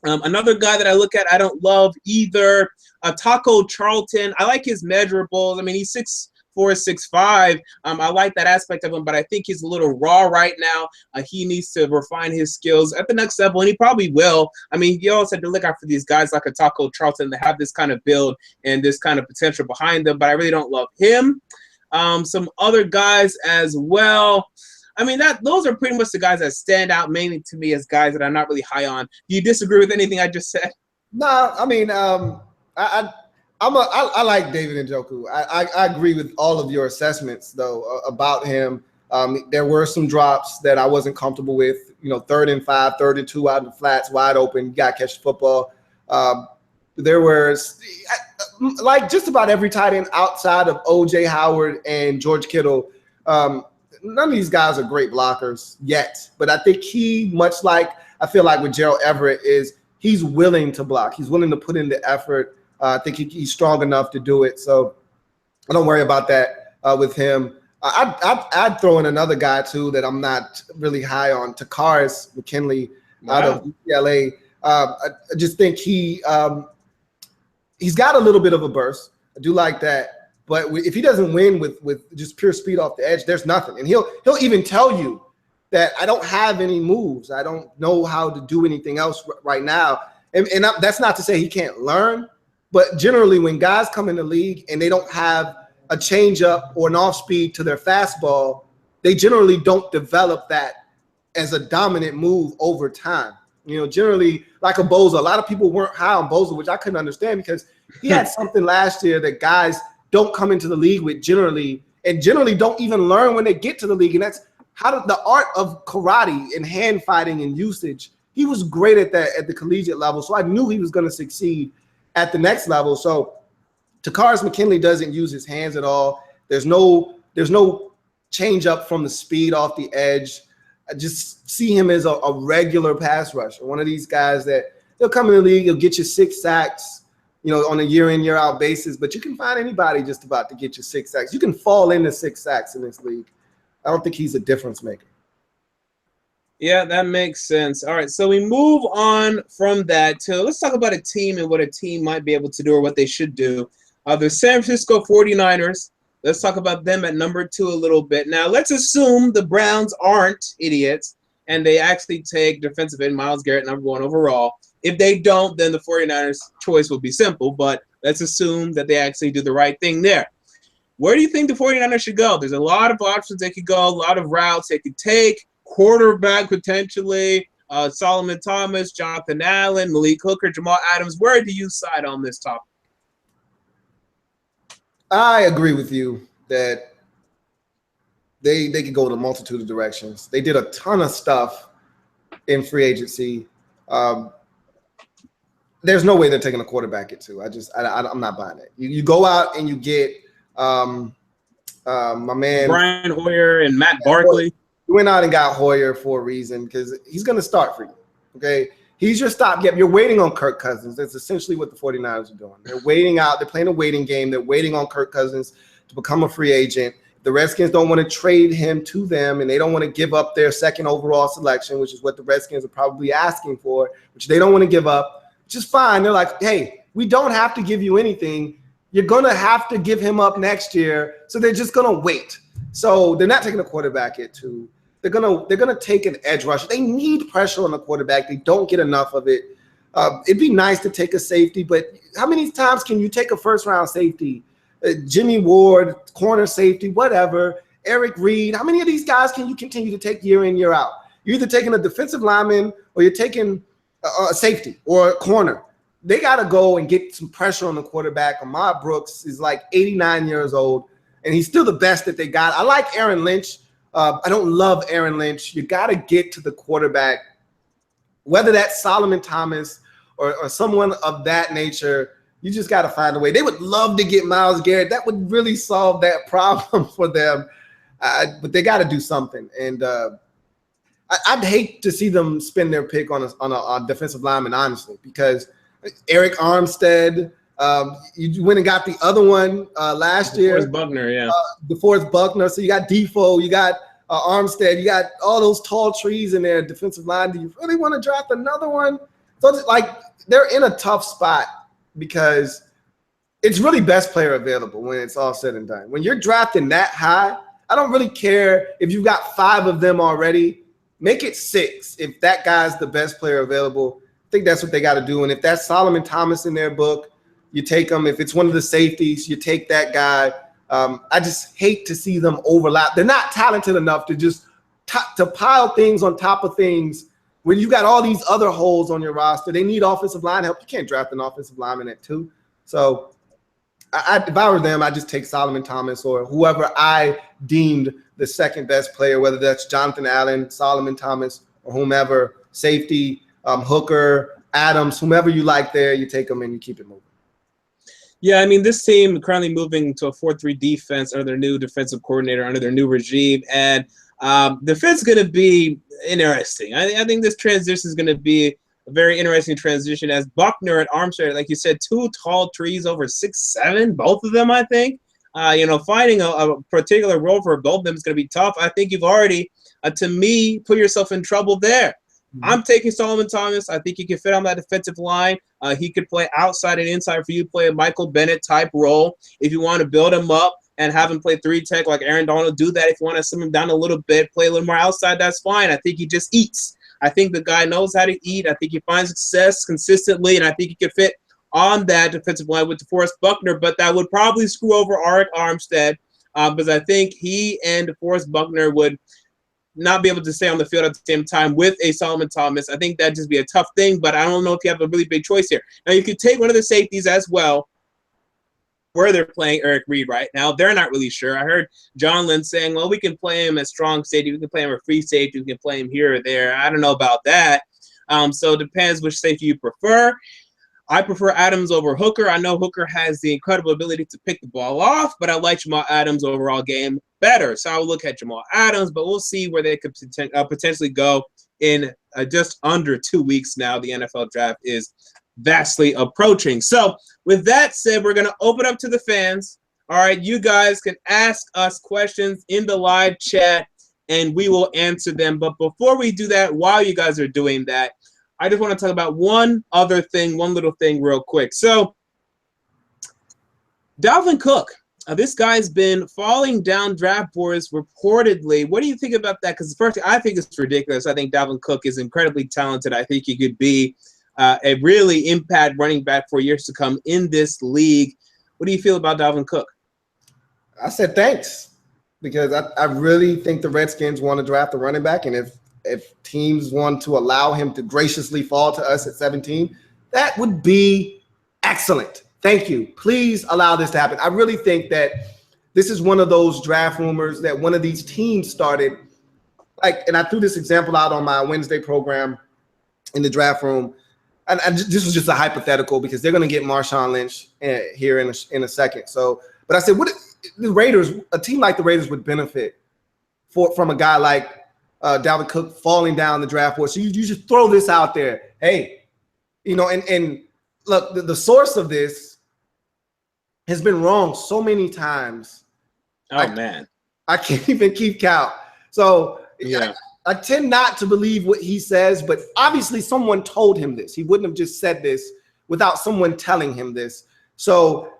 Another guy that I look at, I don't love either. Taco Charlton. I like his measurables. I mean, he's 6'4", 6'5". I like that aspect of him, but I think he's a little raw right now. He needs to refine his skills at the next level, and he probably will. I mean, you always have to look out for these guys like a Taco Charlton that have this kind of build and this kind of potential behind them, but I really don't love him. Some other guys as well. I mean, those are pretty much the guys that stand out mainly to me as guys that I'm not really high on. Do you disagree with anything I just said? No, I mean, I like David Njoku. I agree with all of your assessments though about him. There were some drops that I wasn't comfortable with. 3rd and 5, 3rd and 2 out in the flats, wide open. You got to catch the football. There was like just about every tight end outside of O.J. Howard and George Kittle. None of these guys are great blockers yet, but I think much like I feel like with Gerald Everett, he's willing to block. He's willing to put in the effort. I think he's strong enough to do it. So I don't worry about that with him. I'd throw in another guy too that I'm not really high on, Takaris McKinley out of UCLA. I just think he's got a little bit of a burst. I do like that. But if he doesn't win with just pure speed off the edge, there's nothing. And he'll even tell you that I don't have any moves. I don't know how to do anything else right now. And that's not to say he can't learn. But generally, when guys come in the league and they don't have a changeup or an off speed to their fastball, they generally don't develop that as a dominant move over time. Generally, like a Boza, a lot of people weren't high on Boza, which I couldn't understand because he had something last year that guys don't come into the league with generally don't even learn when they get to the league. And that's the art of karate and hand fighting and usage. He was great at that at the collegiate level. So I knew he was going to succeed at the next level. So Takaris McKinley doesn't use his hands at all. There's no change up from the speed off the edge. I just see him as a regular pass rusher. One of these guys that he'll come in the league, he'll get you 6 sacks, on a year in, year out basis, but you can find anybody just about to get you 6 sacks. You can fall into 6 sacks in this league. I don't think he's a difference maker. Yeah, that makes sense. All right, so we move on from that to let's talk about a team and what a team might be able to do or what they should do. The San Francisco 49ers. Let's talk about them at number 2 a little bit. Now, let's assume the Browns aren't idiots and they actually take defensive end Myles Garrett number 1 overall. If they don't, then the 49ers' choice will be simple, but let's assume that they actually do the right thing there. Where do you think the 49ers should go? There's a lot of options they could go, a lot of routes they could take. Quarterback potentially, Solomon Thomas, Jonathan Allen, Malik Hooker, Jamal Adams. Where do you side on this topic? I agree with you that they could go in a multitude of directions. They did a ton of stuff in free agency. There's no way they're taking a quarterback at 2. I'm not buying it. You go out and you get my man Brian Hoyer and Matt Barkley. You went out and got Hoyer for a reason because he's going to start for you. Okay, he's your stopgap. You're waiting on Kirk Cousins. That's essentially what the 49ers are doing. They're waiting out. They're playing a waiting game. They're waiting on Kirk Cousins to become a free agent. The Redskins don't want to trade him to them, and they don't want to give up their 2nd overall selection, which is what the Redskins are probably asking for, which they don't want to give up. Which is fine. They're like, hey, we don't have to give you anything. You're going to have to give him up next year. So they're just going to wait. So they're not taking a quarterback at 2. They're gonna take an edge rusher. They need pressure on the quarterback. They don't get enough of it. It'd be nice to take a safety, but how many times can you take a 1st-round safety? Jimmy Ward, corner safety, whatever, Eric Reed. How many of these guys can you continue to take year in, year out? You're either taking a defensive lineman or you're taking a safety or a corner. They got to go and get some pressure on the quarterback. Ahmad Brooks is like 89 years old, and he's still the best that they got. I like Aaron Lynch. I don't love Aaron Lynch. You got to get to the quarterback, whether that's Solomon Thomas or someone of that nature. You just got to find a way. They would love to get Myles Garrett. That would really solve that problem for them. But they got to do something. And I'd hate to see them spend their pick on a defensive lineman, honestly, because Eric Armstead, you went and got the other one last year. DeForest Buckner, yeah. DeForest Buckner. So you got Defoe, you got Armstead, you got all those tall trees in there, defensive line. Do you really want to draft another one? So it's like they're in a tough spot because it's really best player available when it's all said and done. When you're drafting that high, I don't really care if you've got 5 of them already. Make it 6 if that guy's the best player available. I think that's what they got to do. And if that's Solomon Thomas in their book, you take him. If it's one of the safeties, you take that guy. I just hate to see them overlap. They're not talented enough to just to pile things on top of things when you got all these other holes on your roster. They need offensive line help. You can't draft an offensive lineman at 2. So if I were them, I'd just take Solomon Thomas or whoever I deemed the second best player, whether that's Jonathan Allen, Solomon Thomas, or whomever, safety, Hooker, Adams, whomever you like there, you take them and you keep it moving. Yeah, I mean, this team currently moving to a 4-3 defense under their new defensive coordinator, under their new regime, and defense is going to be interesting. I think this transition is going to be a very interesting transition as Buckner and Armstead, like you said, 2 tall trees over 6'7", both of them, I think. Finding a particular role for both of them is going to be tough. I think you've already, to me, put yourself in trouble there. I'm taking Solomon Thomas. I think he can fit on that defensive line. He could play outside and inside for you, play a Michael Bennett type role. If you want to build him up and have him play 3 tech like Aaron Donald, do that. If you want to slim him down a little bit, play a little more outside, that's fine. I think he just eats. I think the guy knows how to eat. I think he finds success consistently, and I think he can fit on that defensive line with DeForest Buckner, but that would probably screw over Arik Armstead because I think he and DeForest Buckner would not be able to stay on the field at the same time with a Solomon Thomas. I think that'd just be a tough thing, but I don't know if you have a really big choice here. Now, you could take one of the safeties as well, where they're playing Eric Reed right now. They're not really sure. I heard John Lynn saying, well, we can play him as strong safety. We can play him as free safety. We can play him here or there. I don't know about that. So it depends which safety you prefer. I prefer Adams over Hooker. I know Hooker has the incredible ability to pick the ball off, but I like Jamal Adams' overall game better. So I will look at Jamal Adams, but we'll see where they could potentially go in just under 2 weeks now. The NFL draft is vastly approaching. So with that said, we're going to open up to the fans. All right, you guys can ask us questions in the live chat, and we will answer them. But before we do that, while you guys are doing that, I just want to talk about one little thing real quick. So Dalvin Cook, this guy's been falling down draft boards reportedly. What do you think about that? Because first, I think it's ridiculous. I think Dalvin Cook is incredibly talented. I think he could be a really impact running back for years to come in this league. What do you feel about Dalvin Cook? I said thanks because I really think the Redskins want to draft a running back, and if teams want to allow him to graciously fall to us at 17, that would be excellent. Thank you. Please allow this to happen. I really think that this is one of those draft rumors that one of these teams started. And I threw this example out on my Wednesday program in the draft room. And this was just a hypothetical because they're going to get Marshawn Lynch here in a second. So, but I said, what the Raiders, a team like the Raiders would benefit from a guy like Dalvin Cook falling down the draft board. So you just throw this out there. Hey, and look, the source of this has been wrong so many times. Man. I can't even keep count. So yeah. I tend not to believe what he says, but obviously someone told him this. He wouldn't have just said this without someone telling him this. So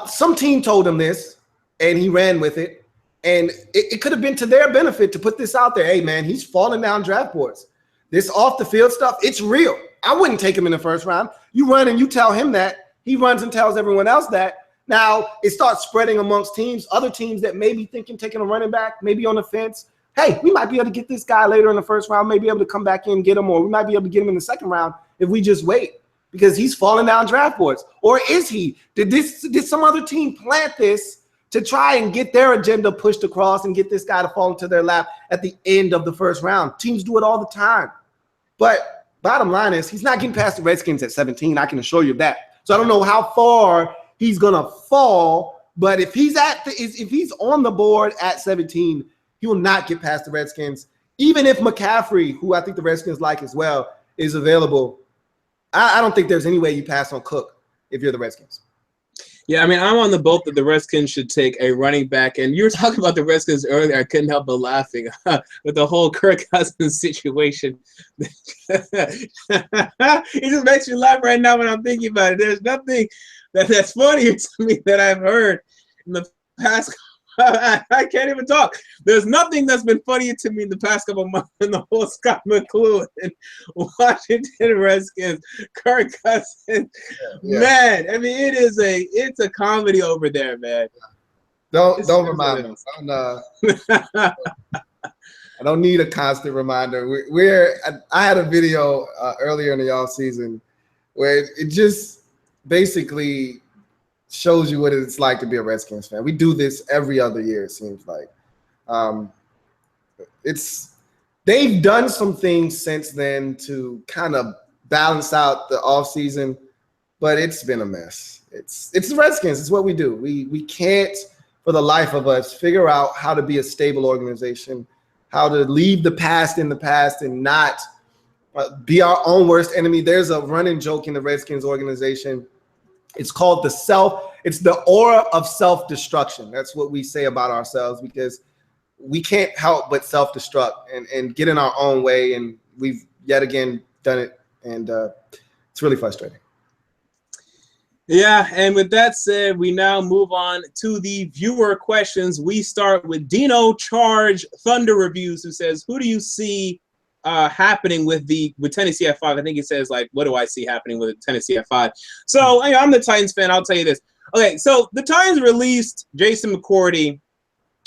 some team told him this, and he ran with it. And it could have been to their benefit to put this out there. Hey, man, he's falling down draft boards. This off-the-field stuff, it's real. I wouldn't take him in the first round. You run and you tell him that. He runs and tells everyone else that. Now it starts spreading amongst teams, other teams that may be thinking taking a running back, maybe on the fence. Hey, we might be able to get this guy later in the first round, maybe able to come back in and get him, or we might be able to get him in the second round if we just wait because he's falling down draft boards. Or is he? Did some other team plant this to try and get their agenda pushed across and get this guy to fall into their lap at the end of the first round? Teams do it all the time. But bottom line is he's not getting past the Redskins at 17. I can assure you that. So I don't know how far he's gonna fall, but if he's on the board at 17, he will not get past the Redskins. Even if McCaffrey, who I think the Redskins like as well, is available, I don't think there's any way you pass on Cook if you're the Redskins. Yeah, I mean, I'm on the boat that the Redskins should take a running back. And you were talking about the Redskins earlier. I couldn't help but laughing with the whole Kirk Cousins situation. It just makes me laugh right now when I'm thinking about it. There's nothing that's funnier to me that I've heard in the past. I can't even talk. There's nothing that's been funnier to me in the past couple of months than the whole Scott McCloughan Washington Redskins, Kirk Cousins. Yeah. Man, I mean, it's a comedy over there, man. Don't remind me. I don't need a constant reminder. I had a video earlier in the off season where it just basically shows you what it's like to be a Redskins fan. We do this every other year, it seems like. They've done some things since then to kind of balance out the offseason, but it's been a mess. It's the Redskins. It's what we do. We can't, for the life of us, figure out how to be a stable organization, how to leave the past in the past and not be our own worst enemy. There's a running joke in the Redskins organization. It's called it's the aura of self-destruction. That's what we say about ourselves because we can't help but self-destruct and get in our own way. And we've yet again done it. And it's really frustrating. Yeah. And with that said, we now move on to the viewer questions. We start with Dino Charge Thunder Reviews, who says, who do you see happening with Tennessee at 5? I think he says, like, what do I see happening with Tennessee at 5? So I'm the Titans fan. I'll tell you this. Okay, so the Titans released Jason McCourty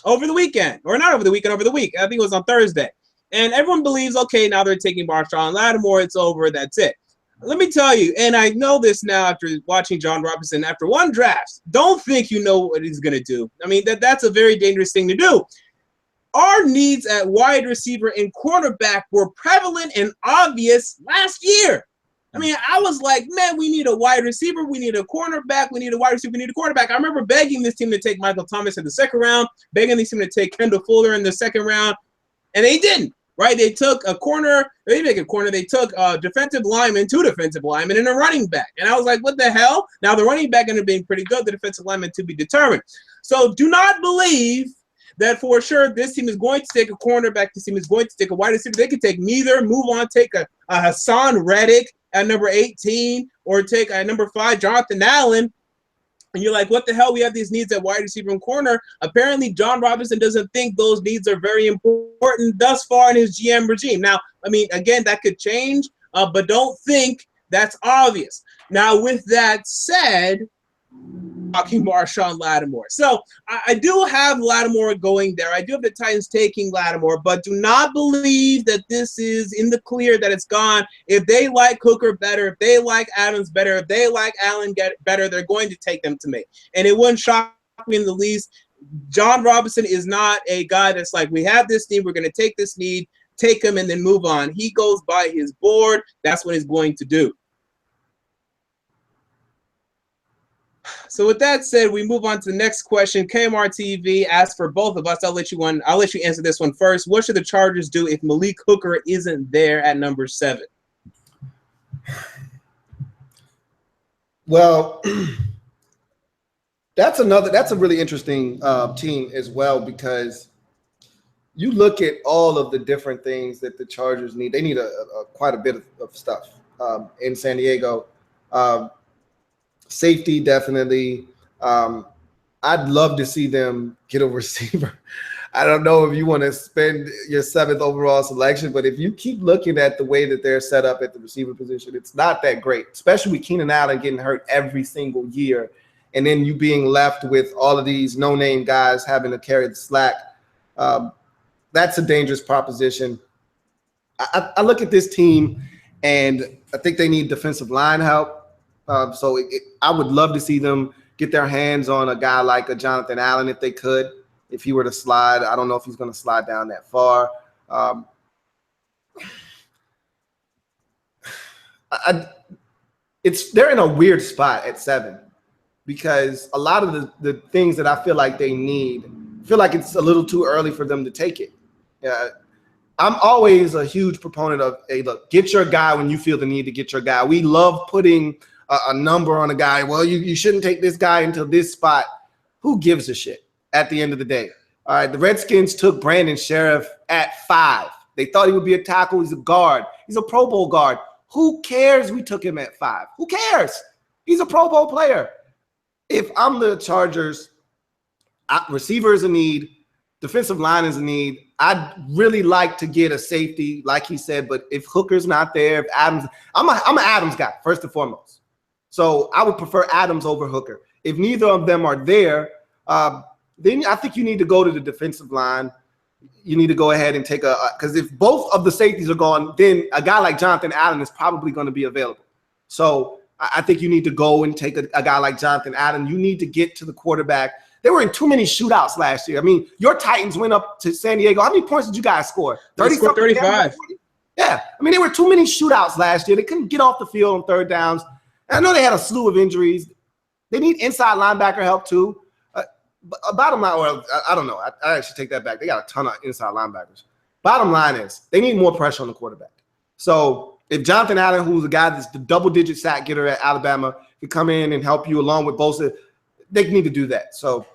over the weekend, or not over the weekend, over the week. I think it was on Thursday. And everyone believes, okay, now they're taking Marshawn Lattimore. It's over. That's it. Let me tell you, and I know this now after watching John Robinson after one draft, don't think you know what he's going to do. I mean, that's a very dangerous thing to do. Our needs at wide receiver and cornerback were prevalent and obvious last year. I mean, I was like, man, we need a wide receiver. We need a cornerback. We need a wide receiver. We need a quarterback. I remember begging this team to take Michael Thomas in the second round, begging this team to take Kendall Fuller in the second round, and they didn't, right? They took a corner. They didn't take a corner. They took a defensive lineman, 2 defensive linemen, and a running back. And I was like, what the hell? Now, the running back ended up being pretty good. The defensive lineman to be determined. So do not believe that for sure this team is going to take a cornerback, this team is going to take a wide receiver. They could take neither, move on, take a Hassan Reddick at number 18, or take at number 5, Jonathan Allen. And you're like, what the hell? We have these needs at wide receiver and corner. Apparently, John Robinson doesn't think those needs are very important thus far in his GM regime. Now, I mean, again, that could change, but don't think that's obvious. Now, with that said, talking Marshawn Lattimore. So I do have Lattimore going there. I do have the Titans taking Lattimore, but do not believe that this is in the clear that it's gone. If they like Hooker better, if they like Adams better, if they like Allen better, they're going to take them to me. And it wouldn't shock me in the least. John Robinson is not a guy that's like, we have this need, we're going to take this need, take him, and then move on. He goes by his board. That's what he's going to do. So with that said, we move on to the next question. KMR TV asked for both of us. I'll let you answer this one first. What should the Chargers do if Malik Hooker isn't there at number 7? Well, that's a really interesting team as well, because you look at all of the different things that the Chargers need. They need quite a bit of stuff in San Diego. Safety, definitely. I'd love to see them get a receiver. I don't know if you want to spend your 7th overall selection, but if you keep looking at the way that they're set up at the receiver position, it's not that great, especially with Keenan Allen getting hurt every single year. and then you being left with all of these no-name guys having to carry the slack. That's a dangerous proposition. I look at this team, and I think they need defensive line help. So I would love to see them get their hands on a guy like a Jonathan Allen if they could, if he were to slide. I don't know if he's going to slide down that far. They're in a weird spot at 7 because a lot of the things that I feel like they need, I feel like it's a little too early for them to take it. I'm always a huge proponent of, hey, look, get your guy when you feel the need to get your guy. We love putting a number on a guy. Well, you shouldn't take this guy into this spot. Who gives a shit at the end of the day? All right, the Redskins took Brandon Sheriff at 5. They thought he would be a tackle. He's a guard. He's a Pro Bowl guard. Who cares we took him at 5? Who cares? He's a Pro Bowl player. If I'm the Chargers, receiver is a need. Defensive line is a need. I'd really like to get a safety, like he said, but if Hooker's not there, if Adams, I'm an Adams guy, first and foremost. So I would prefer Adams over Hooker. If neither of them are there, then I think you need to go to the defensive line. You need to go ahead and take because if both of the safeties are gone, then a guy like Jonathan Allen is probably going to be available. So I think you need to go and take a guy like Jonathan Allen. You need to get to the quarterback. They were in too many shootouts last year. I mean, your Titans went up to San Diego. How many points did you guys score? 35. Yeah. I mean, there were too many shootouts last year. They couldn't get off the field on third downs. And I know they had a slew of injuries. They need inside linebacker help too. Bottom line, well, I don't know. I actually take that back. They got a ton of inside linebackers. Bottom line is they need more pressure on the quarterback. So if Jonathan Allen, who's the guy that's the double-digit sack getter at Alabama, can come in and help you along with Bosa, they need to do that. So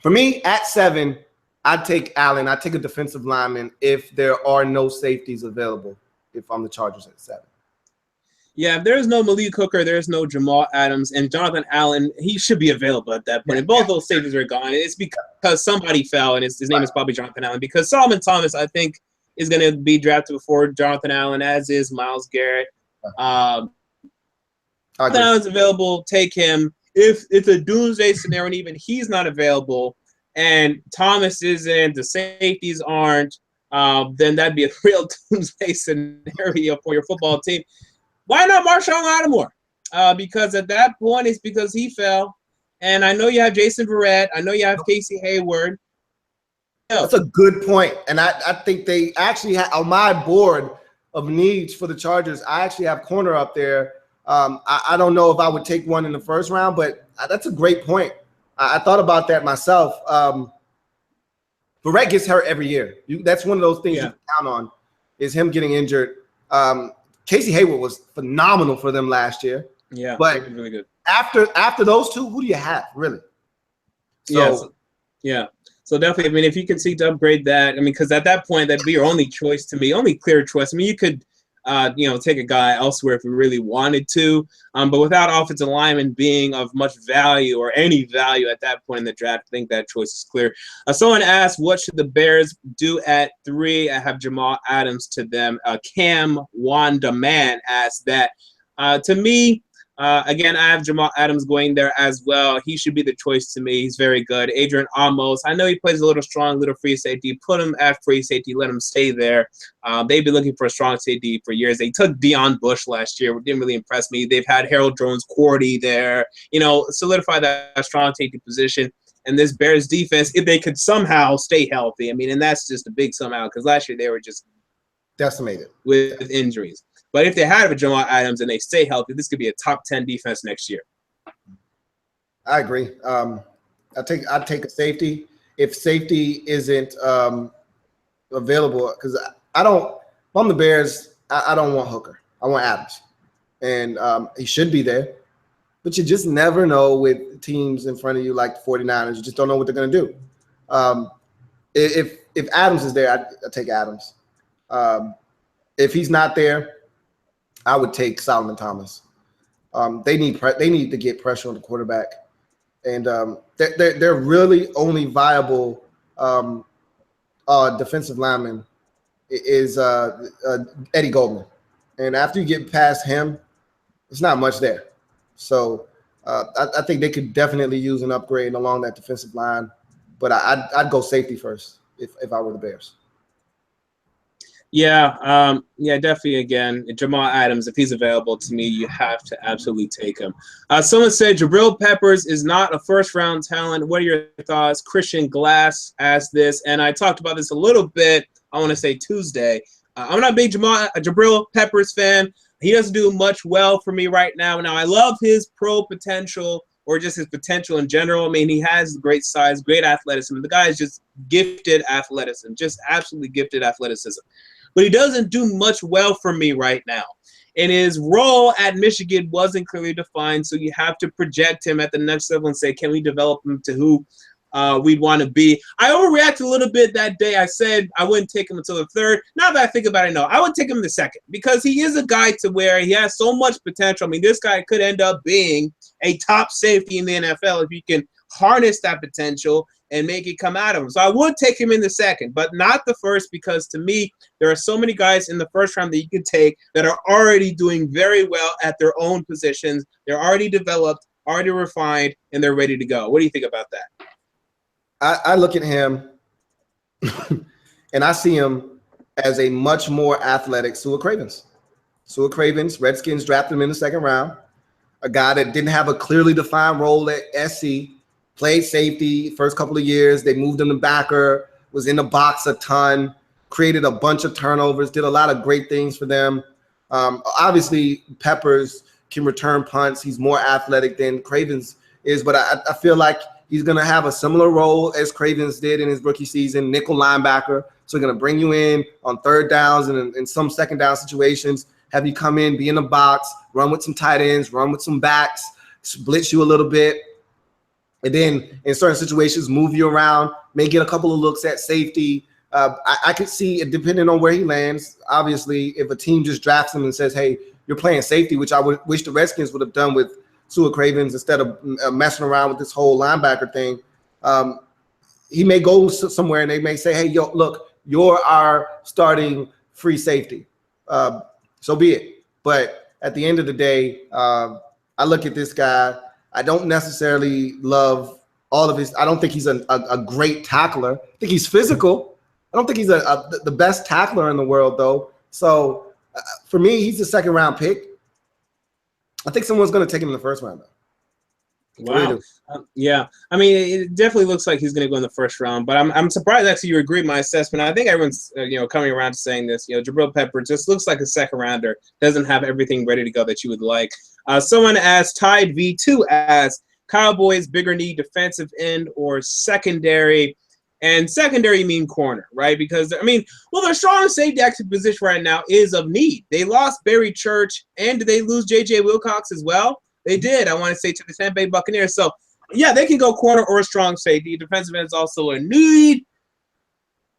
for me, at 7, I'd take Allen. I'd take a defensive lineman if there are no safeties available, if I'm the Chargers at 7. Yeah, if there's no Malik Hooker, there's no Jamal Adams, and Jonathan Allen, he should be available at that point. And both those safeties are gone. It's because somebody fell, and his name is probably Jonathan Allen. Because Solomon Thomas, I think, is going to be drafted before Jonathan Allen, as is Myles Garrett. Jonathan Allen's available. Take him. If it's a doomsday scenario and even he's not available and Thomas isn't, the safeties aren't, then that'd be a real doomsday scenario for your football team. Why not Marshawn Lattimore? Because at that point, it's because he fell. And I know you have Jason Verrett. I know you have Casey Hayward. That's a good point. And I think they actually have on my board of needs for the Chargers, I actually have corner up there. I don't know if I would take one in the first round, but that's a great point. I thought about that myself. Verrett gets hurt every year. That's one of those things you can count on is him getting injured. Casey Hayward was phenomenal for them last year. Yeah, but really good. After those two, who do you have, really? So definitely, I mean, if you can seek to upgrade that, I mean, because at that point, that'd be your only choice to me, only clear choice. I mean, you could, take a guy elsewhere if we really wanted to, but without offensive lineman being of much value or any value at that point in the draft, I think that choice is clear. Someone asked, what should the Bears do at 3? I have Jamal Adams to them. Cam Wanda Man asked that. To me, again, I have Jamal Adams going there as well. He should be the choice to me. He's very good. Adrian Amos, I know he plays a little strong, little free safety. Put him at free safety. Let him stay there. They've been looking for a strong safety for years. They took Deion Bush last year. It didn't really impress me. They've had Harold Jones-Cordy there. Solidify that strong safety position. And this Bears defense, if they could somehow stay healthy, I mean, and that's just a big somehow because last year they were just decimated with injuries. But if they have a Jamal Adams and they stay healthy, this could be a top 10 defense next year. I agree. I'd take a safety. If safety isn't available, because if I'm the Bears, I don't want Hooker. I want Adams. And he should be there. But you just never know with teams in front of you like the 49ers. You just don't know what they're going to do. If Adams is there, I'd take Adams. If he's not there, I would take Solomon Thomas. They need to get pressure on the quarterback, and they're really only viable defensive lineman is Eddie Goldman, and after you get past him, there's not much there. So I think they could definitely use an upgrade along that defensive line, but I'd go safety first if I were the Bears. Yeah, yeah, definitely. Again, Jamal Adams, if he's available to me, you have to absolutely take him. Someone said Jabril Peppers is not a first-round talent. What are your thoughts? Christian Glass asked this, and I talked about this a little bit, I want to say Tuesday. I'm not a big Jabril Peppers fan. He doesn't do much well for me right now. Now, I love his pro potential or just his potential in general. I mean, he has great size, great athleticism. The guy is just gifted athleticism, just absolutely gifted athleticism. But he doesn't do much well for me right now. And his role at Michigan wasn't clearly defined, so you have to project him at the next level and say, can we develop him to who we'd want to be? I overreacted a little bit that day. I said I wouldn't take him until the third. Now that I think about it, no, I would take him the second because he is a guy to where he has so much potential. I mean, this guy could end up being a top safety in the NFL if you can harness that potential and make it come out of him. So I would take him in the second, but not the first, because to me, there are so many guys in the first round that you can take that are already doing very well at their own positions. They're already developed, already refined, and they're ready to go. What do you think about that? I look at him and I see him as a much more athletic Sua Cravens. Sua Cravens, Redskins drafted him in the second round, a guy that didn't have a clearly defined role at SC. Played safety first couple of years. They moved him to backer, was in the box a ton, created a bunch of turnovers, did a lot of great things for them. Obviously, Peppers can return punts. He's more athletic than Cravens is, but I feel like he's going to have a similar role as Cravens did in his rookie season, nickel linebacker. So they're going to bring you in on third downs and in some second down situations, have you come in, be in the box, run with some tight ends, run with some backs, blitz you a little bit. And then in certain situations, move you around, may get a couple of looks at safety. I could see it depending on where he lands. Obviously, if a team just drafts him and says, hey, you're playing safety, which I would wish the Redskins would have done with Sua Cravens instead of messing around with this whole linebacker thing. He may go somewhere and they may say, hey, yo, look, you're our starting free safety. So be it. But at the end of the day, I look at this guy. I don't necessarily love all of his. I don't think he's a great tackler. I think he's physical. I don't think he's the best tackler in the world, though. So for me, he's a second round pick. I think someone's going to take him in the first round, though. Wow. Yeah. I mean, it definitely looks like he's going to go in the first round, but I'm surprised actually you agree with my assessment. I think everyone's coming around to saying this. Jabril Peppers just looks like a second rounder. Doesn't have everything ready to go that you would like. Someone asked, Tide V2 asked, Cowboys bigger need defensive end or secondary? And secondary mean corner, right? Because their strongest safety active position right now is of need. They lost Barry Church, and did they lose J.J. Wilcox as well? They did, I want to say, to the Tampa Bay Buccaneers. So, yeah, they can go corner or strong safety. Defensive end is also a need.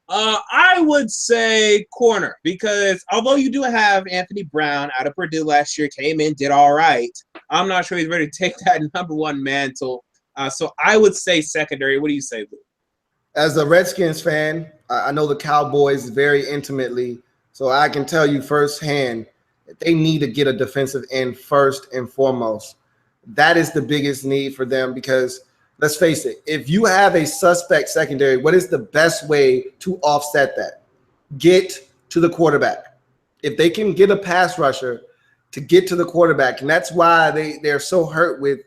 I would say corner, because although you do have Anthony Brown out of Purdue last year, came in, did all right, I'm not sure he's ready to take that number one mantle. So I would say secondary. What do you say, Lou? As a Redskins fan, I know the Cowboys very intimately, so I can tell you firsthand that they need to get a defensive end first and foremost. That is the biggest need for them, because let's face it, if you have a suspect secondary, what is the best way to offset that? Get to the quarterback. If they can get a pass rusher to get to the quarterback, and that's why they're so hurt with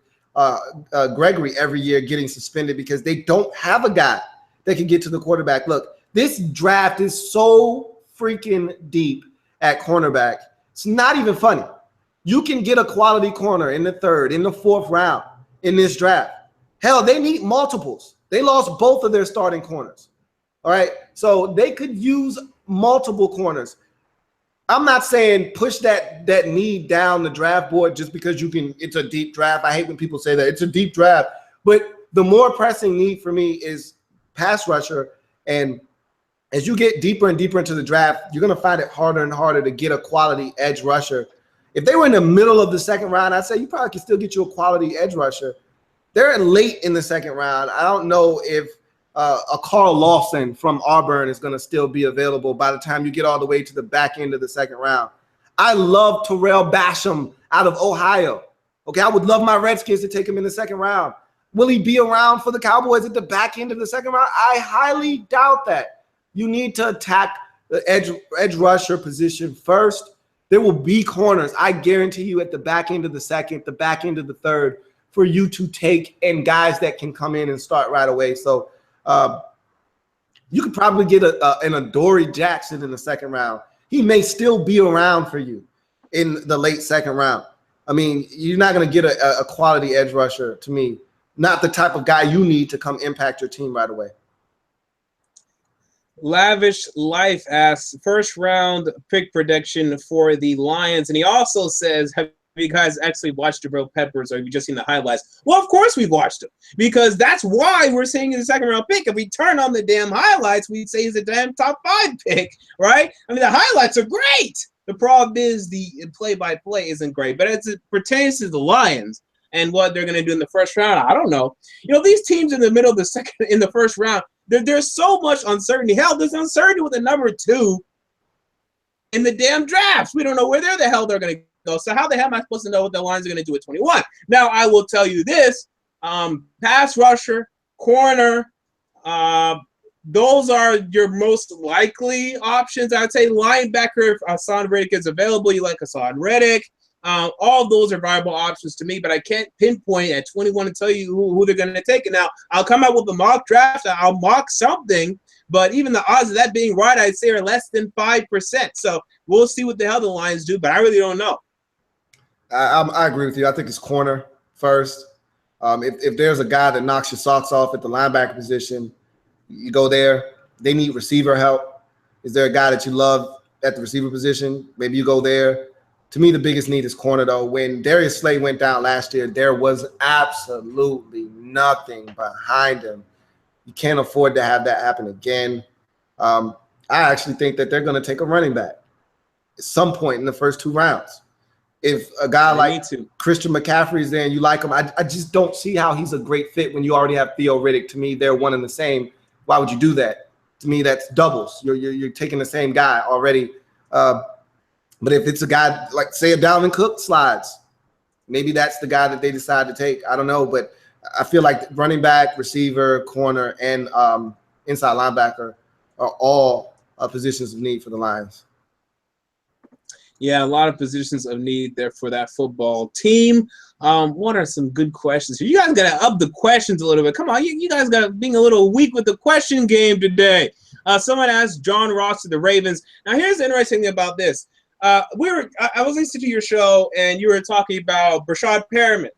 Gregory every year getting suspended, because they don't have a guy that can get to the quarterback. Look, this draft is so freaking deep at cornerback. It's not even funny. You can get a quality corner in the third, in the fourth round in this draft. Hell, they need multiples. They lost both of their starting corners. All right, so they could use multiple corners. I'm not saying push that need down the draft board just because you can. It's a deep draft. I hate when people say that. It's a deep draft. But the more pressing need for me is pass rusher. And as you get deeper and deeper into the draft, you're going to find it harder and harder to get a quality edge rusher. If they were in the middle of the second round, I'd say you probably can still get you a quality edge rusher. They're late in the second round. I don't know if a Carl Lawson from Auburn is going to still be available by the time you get all the way to the back end of the second round. I love Terrell Basham out of Ohio. Okay, I would love my Redskins to take him in the second round. Will he be around for the Cowboys at the back end of the second round? I highly doubt that. You need to attack the edge rusher position first. There will be corners, I guarantee you, at the back end of the second, the back end of the third, for you to take, and guys that can come in and start right away. So you could probably get an Adoree Jackson in the second round. He may still be around for you in the late second round. I mean, you're not going to get a quality edge rusher, to me. Not the type of guy you need to come impact your team right away. Lavish Life asks, first round pick prediction for the Lions. And he also says, have you guys actually watched Jabril Peppers, or have you just seen the highlights? Well, of course we've watched him, because that's why we're saying he's a second round pick. If we turn on the damn highlights, we'd say he's a damn top 5 pick, right? I mean, the highlights are great. The problem is the play-by-play isn't great. But as it pertains to the Lions and what they're going to do in the first round, I don't know. You know, these teams in the middle of the first round, there's so much uncertainty. Hell, there's uncertainty with the number 2 in the damn drafts. We don't know where the hell they're going to go. So how the hell am I supposed to know what the Lions are going to do at 21? Now, I will tell you this. Pass rusher, corner, those are your most likely options. I'd say linebacker, if Hassan Reddick is available, you like Hassan Reddick. All those are viable options to me, but I can't pinpoint at 21 and tell you who they're going to take. And now I'll come out with a mock draft. I'll mock something, but even the odds of that being right, I'd say, are less than 5%. So we'll see what the hell the Lions do, but I really don't know. I agree with you. I think it's corner first. If there's a guy that knocks your socks off at the linebacker position, you go there. They need receiver help. Is there a guy that you love at the receiver position? Maybe you go there. To me, the biggest need is corner, though. When Darius Slay went down last year, there was absolutely nothing behind him. You can't afford to have that happen again. I actually think that they're going to take a running back at some point in the first 2 rounds. If a guy like Christian McCaffrey is there and you like him, I just don't see how he's a great fit when you already have Theo Riddick. To me, they're one and the same. Why would you do that? To me, that's doubles. You're taking the same guy already. But if it's a guy like, say, a Dalvin Cook slides, maybe that's the guy that they decide to take. I don't know, but I feel like running back, receiver, corner, and inside linebacker are all positions of need for the Lions. Yeah, a lot of positions of need there for that football team. What are some good questions here? You guys got to up the questions a little bit. Come on, you guys got being a little weak with the question game today. Someone asked John Ross to the Ravens. Now, here's the interesting thing about this. I was listening to your show, and you were talking about Brashad Perriman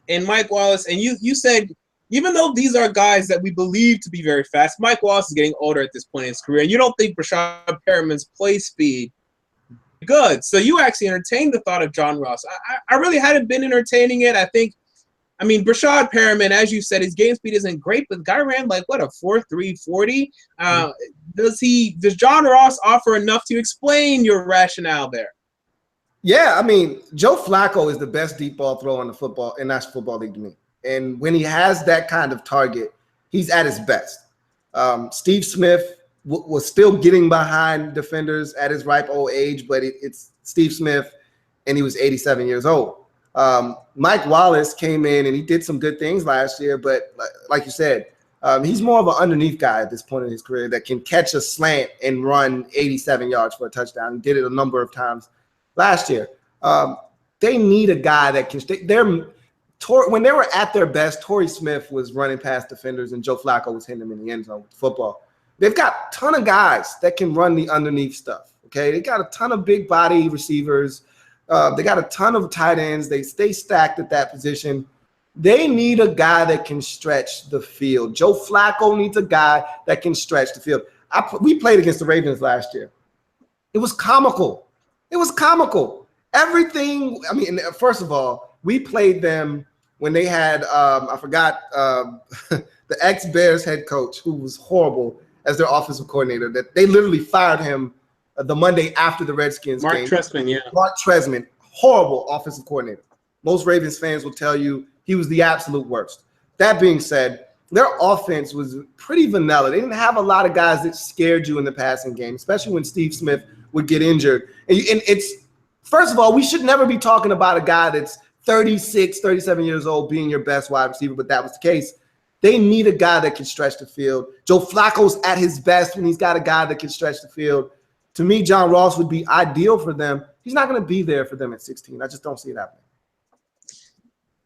and Mike Wallace, and you said, even though these are guys that we believe to be very fast, Mike Wallace is getting older at this point in his career, and you don't think Brashad Perriman's play speed good. So you actually entertained the thought of John Ross. I really hadn't been entertaining it. I mean, Brashad Perriman, as you said, his game speed isn't great, but the guy ran like, what, a 4.3 40? Does John Ross offer enough to explain your rationale there? Yeah, I mean, Joe Flacco is the best deep ball thrower in the National Football League to me. And when he has that kind of target, he's at his best. Steve Smith was still getting behind defenders at his ripe old age, but it's Steve Smith, and he was 87 years old. Mike Wallace came in, and he did some good things last year, but like you said, he's more of an underneath guy at this point in his career that can catch a slant and run 87 yards for a touchdown. He did it a number of times last year. They need a guy that can stay. When they were at their best, Torrey Smith was running past defenders, and Joe Flacco was hitting them in the end zone with the football. They've got a ton of guys that can run the underneath stuff, okay? They got a ton of big body receivers. They got a ton of tight ends. They stay stacked at that position. They need a guy that can stretch the field. Joe Flacco needs a guy that can stretch the field. We played against the Ravens last year. It was comical. Everything, I mean, first of all, we played them when they had, I forgot, the ex-Bears head coach, who was horrible as their offensive coordinator, that they literally fired him the Monday after the Redskins game. Mark Tresman, horrible offensive coordinator. Most Ravens fans will tell you he was the absolute worst. That being said, their offense was pretty vanilla. They didn't have a lot of guys that scared you in the passing game, especially when Steve Smith would get injured. And it's, first of all, we should never be talking about a guy that's 36, 37 years old being your best wide receiver, but that was the case. They need a guy that can stretch the field. Joe Flacco's at his best when he's got a guy that can stretch the field. To me, John Ross would be ideal for them. He's not going to be there for them at 16. I just don't see it happening.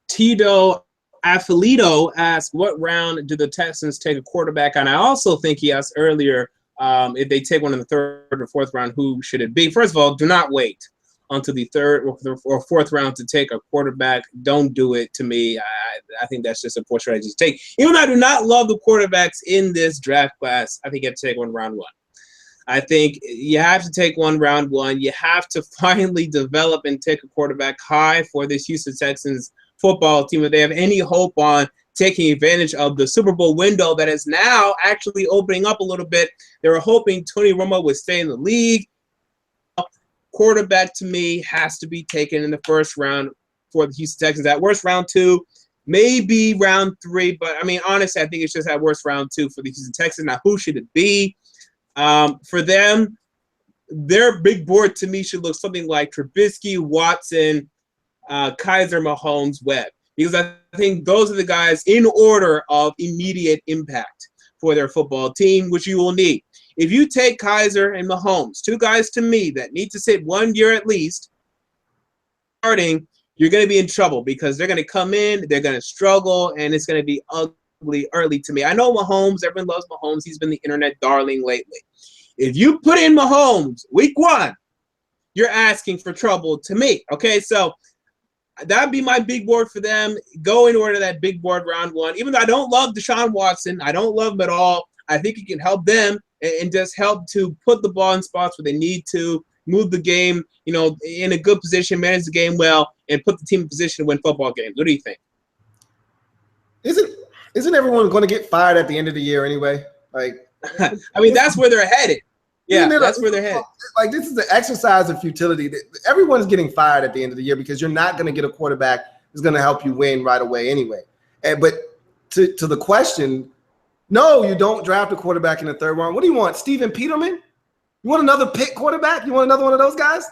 Tito Afilito asked, what round do the Texans take a quarterback? And I also think he asked earlier, if they take one in the third or fourth round, who should it be? First of all, do not wait until the third or fourth round to take a quarterback. Don't do it. To me, I think that's just a poor strategy to take. Even though I do not love the quarterbacks in this draft class, I think you have to take one round one. I think you have to take one round one. You have to finally develop and take a quarterback high for this Houston Texans football team if they have any hope on taking advantage of the Super Bowl window that is now actually opening up a little bit. They were hoping Tony Romo would stay in the league. Quarterback, to me, has to be taken in the first round for the Houston Texans. At worst, round two, maybe round three. But, I mean, honestly, I think it's just at worst round two for the Houston Texans. Now, who should it be? For them, their big board, to me, should look something like Trubisky, Watson, Kaiser, Mahomes, Webb. Because I think those are the guys in order of immediate impact for their football team, which you will need. If you take Kaiser and Mahomes, two guys to me that need to sit 1 year at least, starting, you're going to be in trouble because they're going to come in, they're going to struggle, and it's going to be ugly early to me. I know Mahomes, everyone loves Mahomes. He's been the internet darling lately. If you put in Mahomes week one, you're asking for trouble to me. Okay, so that'd be my big board for them. Go in order that big board round one. Even though I don't love Deshaun Watson, I don't love him at all. I think he can help them and just help to put the ball in spots where they need to, move the game, in a good position, manage the game well, and put the team in position to win football games. What do you think? Isn't everyone going to get fired at the end of the year anyway? Like, I mean, that's where they're headed. Yeah, that's where they're headed. Like, this is an exercise of futility. Everyone's getting fired at the end of the year because you're not going to get a quarterback who's going to help you win right away anyway. But to the question, no, you don't draft a quarterback in the third round. What do you want, Steven Peterman? You want another pick quarterback? You want another one of those guys?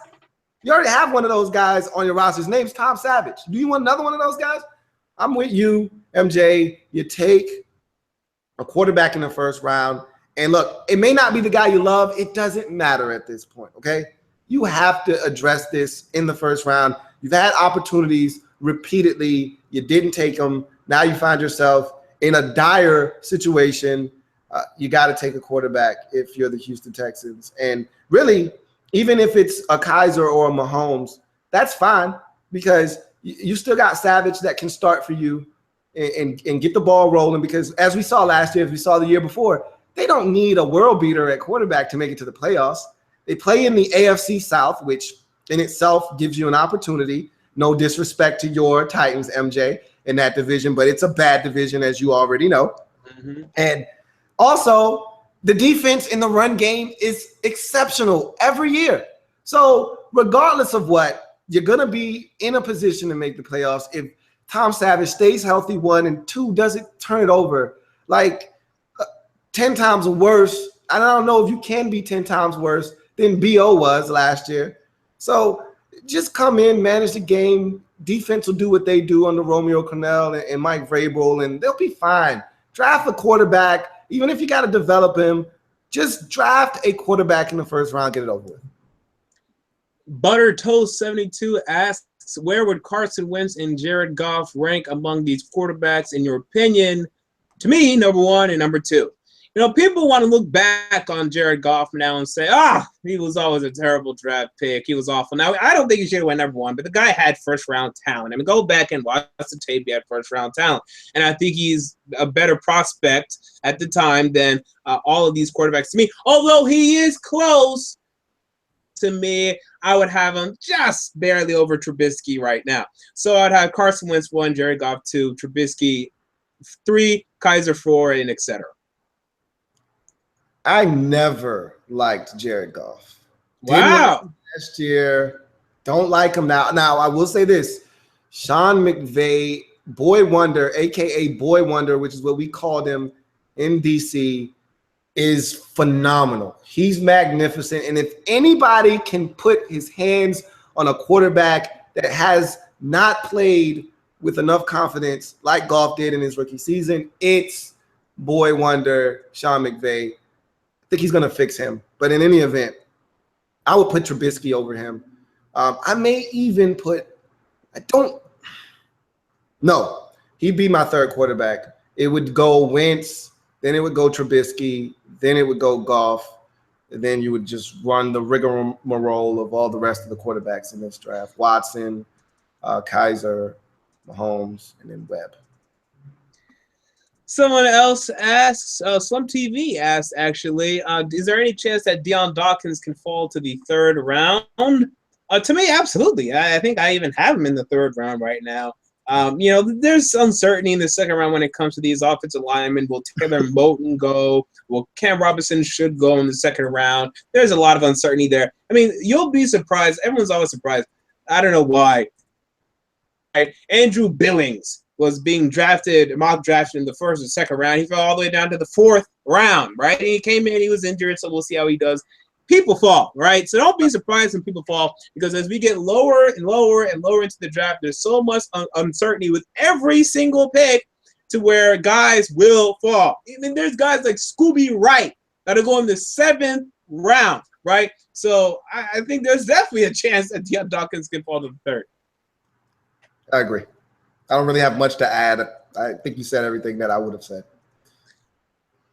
You already have one of those guys on your roster. His name's Tom Savage. Do you want another one of those guys? I'm with you, MJ. You take a quarterback in the first round. And look, it may not be the guy you love. It doesn't matter at this point, okay? You have to address this in the first round. You've had opportunities repeatedly. You didn't take them. Now you find yourself in a dire situation. You got to take a quarterback if you're the Houston Texans. And really, even if it's a Kaiser or a Mahomes, that's fine because you still got Savage that can start for you and get the ball rolling because as we saw last year, as we saw the year before, they don't need a world beater at quarterback to make it to the playoffs. They play in the AFC South, which in itself gives you an opportunity. No disrespect to your Titans, MJ, in that division, but it's a bad division, as you already know. Mm-hmm. And also, the defense in the run game is exceptional every year. So regardless of what, you're going to be in a position to make the playoffs if Tom Savage stays healthy, one, and two, doesn't turn it over. Like, 10 times worse. I don't know if you can be 10 times worse than BO was last year. So just come in, manage the game. Defense will do what they do under Romeo Crennel and Mike Vrabel, and they'll be fine. Draft a quarterback. Even if you got to develop him, just draft a quarterback in the first round, get it over with. Butter Toast 72 asks, where would Carson Wentz and Jared Goff rank among these quarterbacks in your opinion? To me, number one and number two. People want to look back on Jared Goff now and say, he was always a terrible draft pick. He was awful. Now, I don't think he should have went number one, but the guy had first-round talent. I mean, go back and watch the tape. He had first-round talent. And I think he's a better prospect at the time than all of these quarterbacks to me. Although he is close to me, I would have him just barely over Trubisky right now. So I'd have Carson Wentz 1, Jared Goff 2, Trubisky 3, Kaiser 4, and et cetera. I never liked Jared Goff. Wow. Last year, don't like him now. Now, I will say this. Sean McVay, Boy Wonder, a.k.a. Boy Wonder, which is what we called him in D.C., is phenomenal. He's magnificent. And if anybody can put his hands on a quarterback that has not played with enough confidence like Goff did in his rookie season. It's boy wonder Sean McVay. I think he's going to fix him. But in any event, I would put Trubisky over him. I may even put he'd be my third quarterback. It would go Wentz, then it would go Trubisky, then it would go Goff, and then you would just run the rigmarole of all the rest of the quarterbacks in this draft. Watson, Kaiser, Mahomes, and then Webb. Someone else asks, Slum TV asks, actually, is there any chance that Deion Dawkins can fall to the third round? To me, absolutely. I think I even have him in the third round right now. There's uncertainty in the second round when it comes to these offensive linemen. Will Taylor Moton go? Will Cam Robinson should go in the second round? There's a lot of uncertainty there. I mean, you'll be surprised. Everyone's always surprised. I don't know why. Right? Andrew Billings was being mock drafted in the first and second round. He fell all the way down to the fourth round, right? And he came in, he was injured, so we'll see how he does. People fall, right? So don't be surprised when people fall, because as we get lower and lower and lower into the draft, there's so much uncertainty with every single pick to where guys will fall. I mean, there's guys like Scooby Wright that are going the seventh round, right? So I think there's definitely a chance that Deion Dawkins can fall to the third. I agree. I don't really have much to add. I think you said everything that I would have said.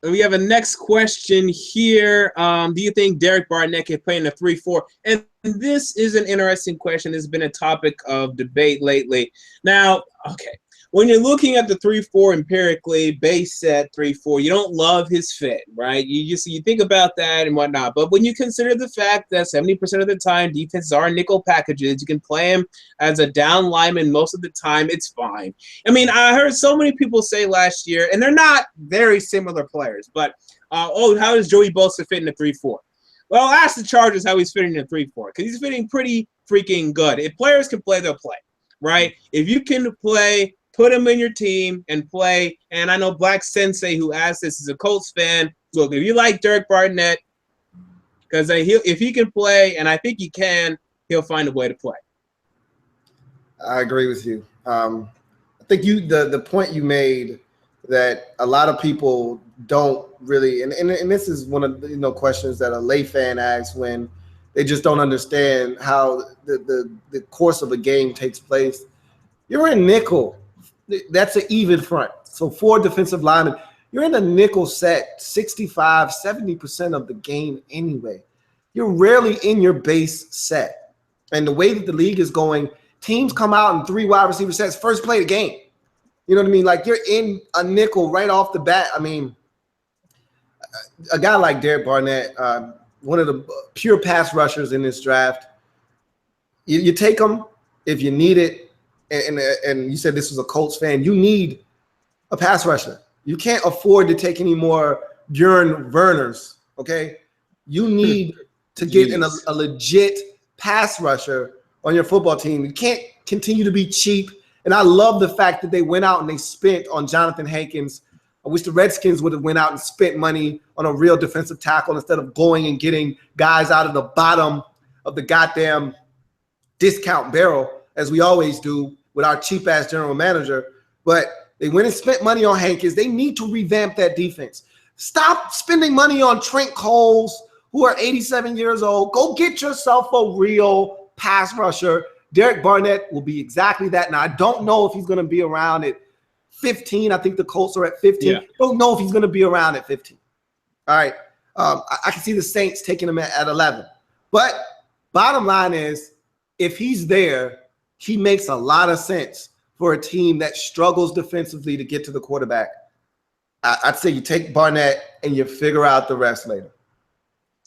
We have a next question here. Do you think Derek Barnett can play in the 3-4? And this is an interesting question. It's been a topic of debate lately. Now, okay, when you're looking at the 3-4 empirically, base set 3-4, you don't love his fit, right? You think about that and whatnot. But when you consider the fact that 70% of the time defenses are nickel packages, you can play him as a down lineman most of the time, it's fine. I mean, I heard so many people say last year, and they're not very similar players, but, how does Joey Bosa fit in the 3-4? Well, ask the Chargers how he's fitting in the 3-4, because he's fitting pretty freaking good. If players can play, they'll play, right? If you can play, put him in your team and play. And I know Black Sensei, who asked this, is a Colts fan. Look, if you like Derek Barnett, because if he can play, and I think he can, he'll find a way to play. I agree with you. I think the point you made that a lot of people don't really, and this is one of the questions that a lay fan asks when they just don't understand how the course of a game takes place. You're in nickel. That's an even front. So 4 defensive linemen. You're in a nickel set 65, 70% of the game anyway. You're rarely in your base set. And the way that the league is going, teams come out in 3 wide receiver sets, first play of the game. You know what I mean? Like, you're in a nickel right off the bat. I mean, a guy like Derek Barnett, one of the pure pass rushers in this draft, you take him if you need it. And you said this was a Colts fan. You need a pass rusher. You can't afford to take any more Bjorn Werners, okay? You need to get in a legit pass rusher on your football team. You can't continue to be cheap. And I love the fact that they went out and they spent on Jonathan Hankins. I wish the Redskins would have went out and spent money on a real defensive tackle instead of going and getting guys out of the bottom of the goddamn discount barrel, as we always do with our cheap-ass general manager. But they went and spent money on Hankins. They need to revamp that defense. Stop spending money on Trent Coles, who are 87 years old. Go get yourself a real pass rusher. Derek Barnett will be exactly that. Now, I don't know if he's going to be around at 15. I think the Colts are at 15. Yeah. Don't know if he's going to be around at 15. All right. I can see the Saints taking him at 11. But bottom line is, if he's there, he makes a lot of sense for a team that struggles defensively to get to the quarterback. I'd say you take Barnett and you figure out the rest later.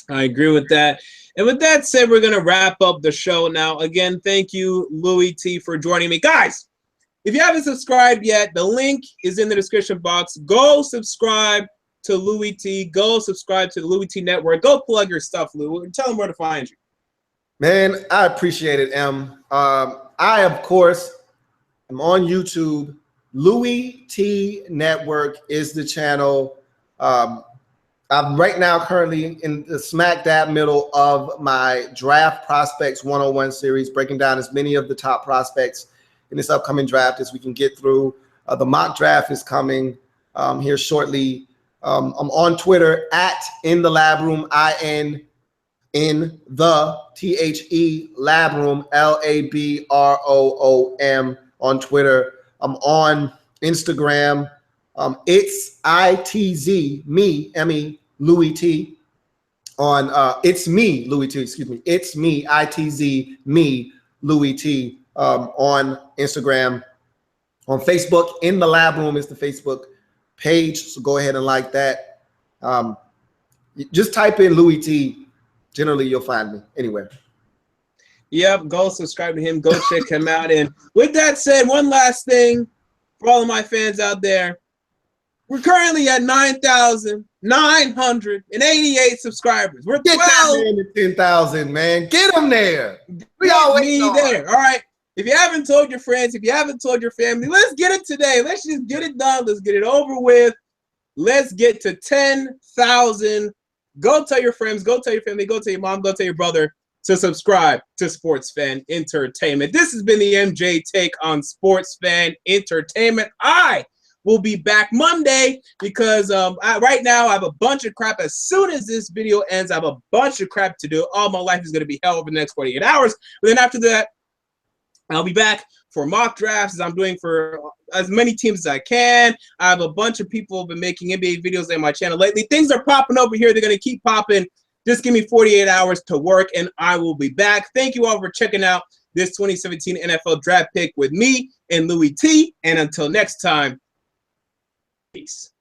I agree with that. And with that said, we're going to wrap up the show now. Again, thank you, Louie Tee, for joining me. Guys, if you haven't subscribed yet, the link is in the description box. Go subscribe to Louie Tee. Go subscribe to the Louie Tee Network. Go plug your stuff, Lou. Tell them where to find you. Man, I appreciate it, M. I, of course, am on YouTube. Louie Tee Network is the channel. I'm right now currently in the smack dab middle of my Draft Prospects 101 series, breaking down as many of the top prospects in this upcoming draft as we can get through. The mock draft is coming here shortly. I'm on Twitter at In the Lab Room, IN in the THE Lab Room, LABROOM on Twitter. I'm on Instagram. It's ITZ, me, M-E, Louie Tee. On it's me, Louie Tee, excuse me. It's me, ITZ, me, Louie Tee, on Instagram. On Facebook, In the Lab Room is the Facebook page, so go ahead and like that. Just type in Louie Tee. Generally, you'll find me anywhere. Yep, go subscribe to him. Go check him out. And with that said, one last thing for all of my fans out there. We're currently at 9,988 subscribers. We're 12. Get that man to 10,000, man. Get them there. We Get always me there. All right. If you haven't told your friends, if you haven't told your family, let's get it today. Let's just get it done. Let's get it over with. Let's get to 10,000. Go tell your friends. Go tell your family. Go tell your mom. Go tell your brother to subscribe to Sports Fan Entertainment. This has been the MJ Take on Sports Fan Entertainment. I will be back Monday because right now I have a bunch of crap. As soon as this video ends, I have a bunch of crap to do. All my life is going to be hell over the next 48 hours. But then after that, I'll be back for mock drafts as I'm doing for as many teams as I can. I have a bunch of people who have been making NBA videos on my channel lately. Things are popping over here. They're going to keep popping. Just give me 48 hours to work, and I will be back. Thank you all for checking out this 2017 NFL Draft Pick with me and Louie Tee. And until next time, peace.